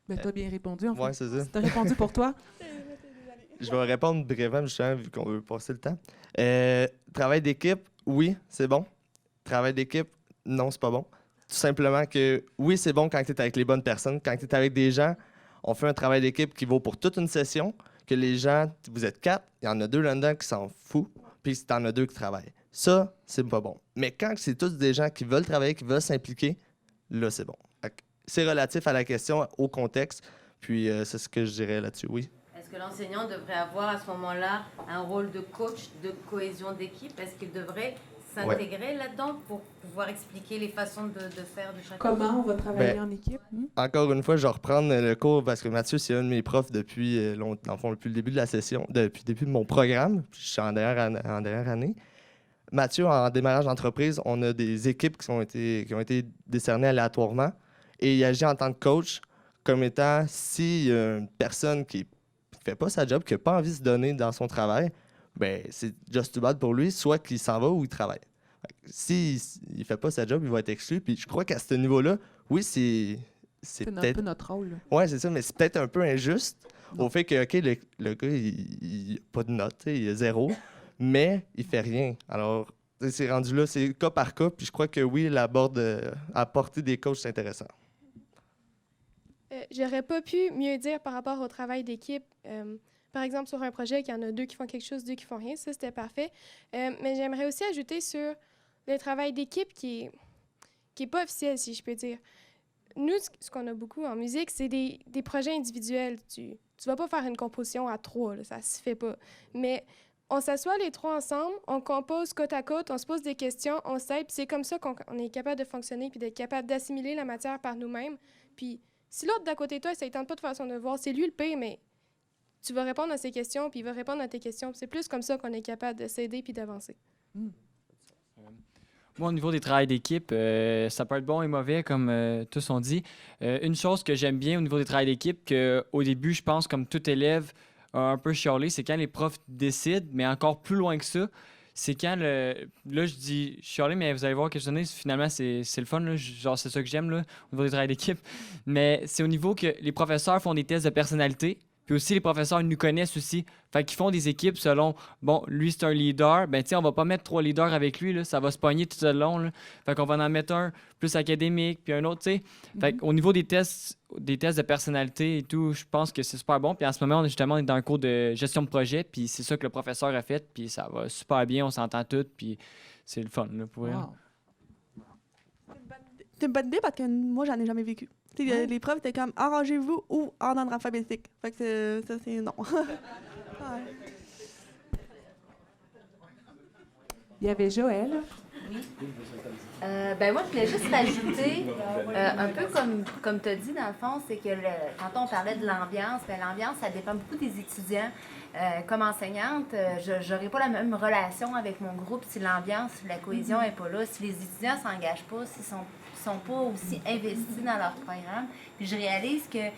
Speaker 1: Ben, tu as bien répondu, en fait.
Speaker 3: Oui, c'est ça.
Speaker 1: Tu as répondu pour toi?
Speaker 3: Je vais répondre brièvement, justement, vu qu'on veut passer le temps. Travail d'équipe, oui, c'est bon. Travail d'équipe, non, c'est pas bon. Tout simplement que, oui, c'est bon quand tu es avec les bonnes personnes. Quand tu es avec des gens, on fait un travail d'équipe qui vaut pour toute une session, que les gens, vous êtes 4, il y en a 2 là-dedans qui s'en foutent, puis tu en as 2 qui travaillent. Ça, c'est pas bon. Mais quand c'est tous des gens qui veulent travailler, qui veulent s'impliquer, là, c'est bon. C'est relatif à la question, au contexte, puis c'est ce que je dirais là-dessus, oui.
Speaker 13: Est-ce que l'enseignant devrait avoir à ce moment-là un rôle de coach de cohésion d'équipe? Est-ce qu'il devrait s'intégrer là-dedans pour pouvoir expliquer les façons de faire de chacun?
Speaker 1: Comment on va travailler en équipe?
Speaker 3: Encore une fois, je vais reprendre le cours parce que Mathieu, c'est un de mes profs depuis, dans le fond, depuis le début de la session, depuis le début de mon programme. Je suis en dernière année. Mathieu, en démarrage d'entreprise, on a des équipes qui ont été décernées aléatoirement et il agit en tant que coach comme étant si une personne qui ne fait pas sa job, qui n'a pas envie de se donner dans son travail, ben c'est just too bad pour lui, soit qu'il s'en va ou il travaille. S'il ne fait pas sa job, il va être exclu. Puis je crois qu'à ce niveau-là, oui, c'est peut-être...
Speaker 1: un peu notre rôle.
Speaker 3: Oui, c'est ça, mais c'est peut-être un peu injuste au fait que, OK, le gars, il n'a pas de note, il a 0, mais il fait rien. Alors, c'est rendu là, c'est cas par cas, puis je crois que oui, apporter des coachs, c'est intéressant.
Speaker 4: J'aurais pas pu mieux dire par rapport au travail d'équipe. Par exemple, sur un projet, il y en a 2 qui font quelque chose, 2 qui font rien. Ça, c'était parfait. Mais j'aimerais aussi ajouter sur le travail d'équipe qui est pas officiel, si je peux dire. Nous, ce qu'on a beaucoup en musique, c'est des projets individuels. Tu vas pas faire une composition à 3, là, ça se fait pas. Mais on s'assoit les 3 ensemble, on compose côte à côte, on se pose des questions, on s'aide, puis c'est comme ça qu'on est capable de fonctionner puis d'être capable d'assimiler la matière par nous-mêmes. Puis si l'autre d'à côté de toi, ça ne tente pas de faire son devoir, c'est lui le pire, mais tu vas répondre à ses questions, puis il va répondre à tes questions. C'est plus comme ça qu'on est capable de s'aider puis d'avancer.
Speaker 5: Moi, au niveau des travails d'équipe, ça peut être bon et mauvais, comme tous ont dit. Une chose que j'aime bien au niveau des travails d'équipe, qu'au début, je pense, comme tout élève, un peu chialé, c'est quand les profs décident, mais encore plus loin que ça, c'est quand là, je dis chialé, mais vous allez voir que je donne, finalement, c'est le fun, là, genre, c'est ça que j'aime, là, au niveau du travail d'équipe. Mais c'est au niveau que les professeurs font des tests de personnalité. Puis aussi, les professeurs nous connaissent aussi. Fait qu'ils font des équipes selon, bon, lui, c'est un leader. Ben, tu sais, on va pas mettre 3 leaders avec lui, là. Ça va se pogner tout le long, là. Fait qu'on va en mettre un plus académique, puis un autre, tu sais. Fait qu'au niveau des tests de personnalité et tout, je pense que c'est super bon. Puis en ce moment, on est dans un cours de gestion de projet, puis c'est ça que le professeur a fait, puis ça va super bien, on s'entend tous, puis c'est le fun, là, pour rien.
Speaker 2: C'est une bonne idée parce que moi, j'en ai jamais vécu. Les profs étaient comme arrangez-vous ou en ordre alphabétique. Fait que ça, c'est non. Ouais.
Speaker 1: Il y avait Joël.
Speaker 13: Oui. Moi, je voulais juste rajouter, un peu comme tu as dit, dans le fond, c'est que quand on parlait de l'ambiance, l'ambiance, ça dépend beaucoup des étudiants. Comme enseignante, je n'aurai pas la même relation avec mon groupe si l'ambiance, si la cohésion n'est pas là, si les étudiants ne s'engagent pas, s'ils sont pas aussi investis dans leur programme. Puis je réalise que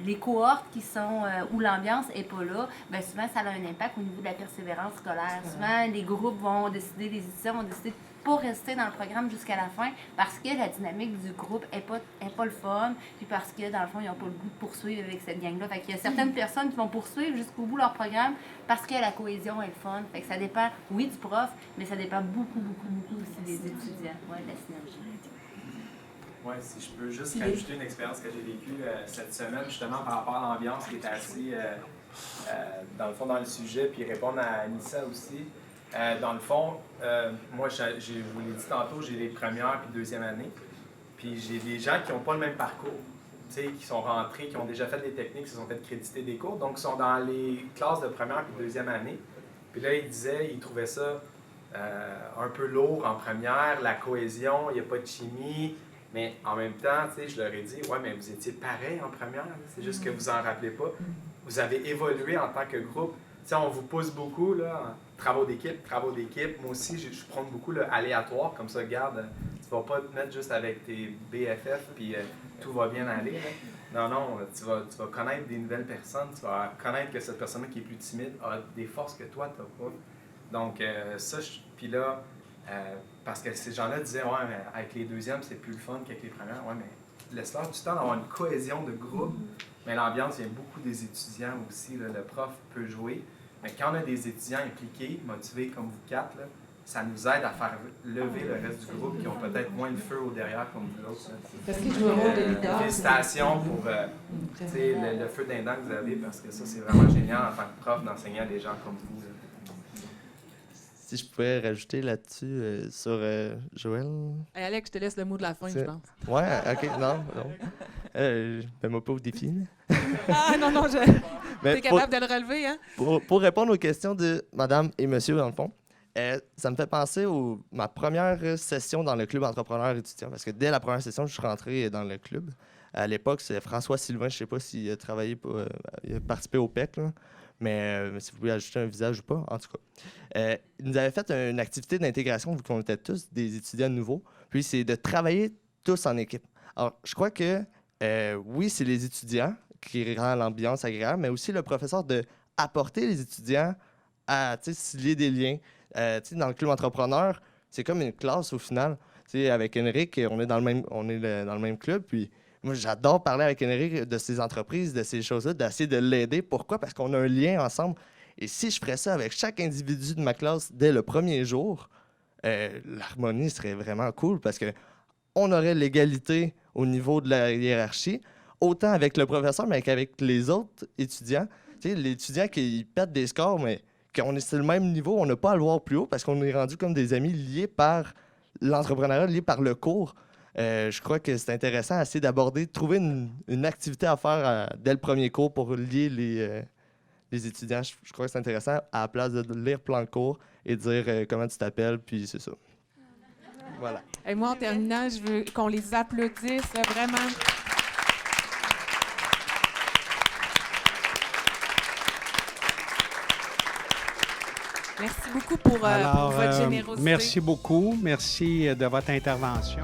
Speaker 13: les cohortes qui sont où l'ambiance n'est pas là, bien souvent ça a un impact au niveau de la persévérance scolaire. Souvent, les groupes vont décider, les étudiants vont décider de pas rester dans le programme jusqu'à la fin parce que la dynamique du groupe est pas le fun, puis parce que, dans le fond, ils n'ont pas le goût de poursuivre avec cette gang-là. Fait qu'il y a certaines personnes qui vont poursuivre jusqu'au bout leur programme parce que la cohésion est le fun. Fait que ça dépend, oui, du prof, mais ça dépend beaucoup aussi des étudiants. Ouais, de la synergie.
Speaker 16: Oui, si je peux juste rajouter une expérience que j'ai vécue cette semaine, justement, par rapport à l'ambiance qui est assez, dans le fond, dans le sujet, puis répondre à Anissa aussi. Dans le fond, moi, je vous l'ai dit tantôt, j'ai les premières puis deuxième années. Puis j'ai des gens qui n'ont pas le même parcours, tu sais, qui sont rentrés, qui ont déjà fait des techniques, qui se sont fait créditer des cours, donc ils sont dans les classes de première puis deuxième année. Puis là, ils trouvaient ça un peu lourd en première, la cohésion, il n'y a pas de chimie. Mais en même temps, tu sais, je leur ai dit, ouais, mais vous étiez pareil en première, c'est juste que vous en rappelez pas. Vous avez évolué en tant que groupe. Tu sais, on vous pousse beaucoup, là, travaux d'équipe. Moi aussi, je prends beaucoup l'aléatoire, comme ça, regarde, tu vas pas te mettre juste avec tes BFF, puis tout va bien aller. Là. Non, tu vas connaître des nouvelles personnes, tu vas connaître que cette personne-là qui est plus timide a des forces que toi, tu n'as pas. Donc, puis là, parce que ces gens-là disaient, ouais, mais avec les deuxièmes, c'est plus le fun qu'avec les premières. Ouais, mais laisse-leur du temps d'avoir une cohésion de groupe. Mais l'ambiance vient beaucoup des étudiants aussi. Là. Le prof peut jouer. Mais quand on a des étudiants impliqués, motivés comme vous quatre, là, ça nous aide à faire lever le reste du groupe qui ont peut-être moins le feu au derrière comme vous autres.
Speaker 19: Parce qu'ils jouent un rôle de leader.
Speaker 16: Félicitations pour le feu d'indent que vous avez, parce que ça, c'est vraiment génial en tant que prof d'enseigner à des gens comme vous. Là.
Speaker 3: Si je pouvais rajouter là-dessus sur Joël.
Speaker 19: Hey Alex, je te laisse le mot de la fin, je pense.
Speaker 3: Ouais, ok, non. Mets-moi pas au défi.
Speaker 19: Non, t'es capable de le relever, hein?
Speaker 3: Pour répondre aux questions de madame et monsieur, dans le fond, ça me fait penser à ma première session dans le club entrepreneur étudiant, parce que dès la première session, je suis rentré dans le club. À l'époque, c'est François Sylvain, je sais pas s'il a travaillé, il a participé au PEC, là. Mais si vous voulez ajouter un visage ou pas, en tout cas. Il nous avait fait une activité d'intégration, vu qu'on était tous des étudiants nouveaux. Puis c'est de travailler tous en équipe. Alors, je crois que, oui, c'est les étudiants qui rendent l'ambiance agréable, mais aussi le professeur d'apporter les étudiants à sceller des liens. Dans le club entrepreneur, c'est comme une classe au final. Avec Henrik, on est dans le même club, puis moi, j'adore parler avec Henrik de ces entreprises, de ces choses-là, d'essayer de l'aider. Pourquoi? Parce qu'on a un lien ensemble. Et si je ferais ça avec chaque individu de ma classe dès le premier jour, l'harmonie serait vraiment cool parce qu'on aurait l'égalité au niveau de la hiérarchie, autant avec le professeur, mais qu'avec les autres étudiants. L'étudiant qui pète des scores, mais qu'on est sur le même niveau, on n'a pas à le voir plus haut parce qu'on est rendu comme des amis liés par l'entrepreneuriat, liés par le cours. Je crois que c'est intéressant d'essayer d'aborder, de trouver une activité à faire dès le premier cours pour lier les étudiants. Je crois que c'est intéressant à la place de lire plan de cours et dire comment tu t'appelles, puis c'est ça. Voilà.
Speaker 19: Et moi, en terminant, je veux qu'on les applaudisse, vraiment. Merci beaucoup pour votre générosité.
Speaker 20: Merci beaucoup. Merci de votre intervention.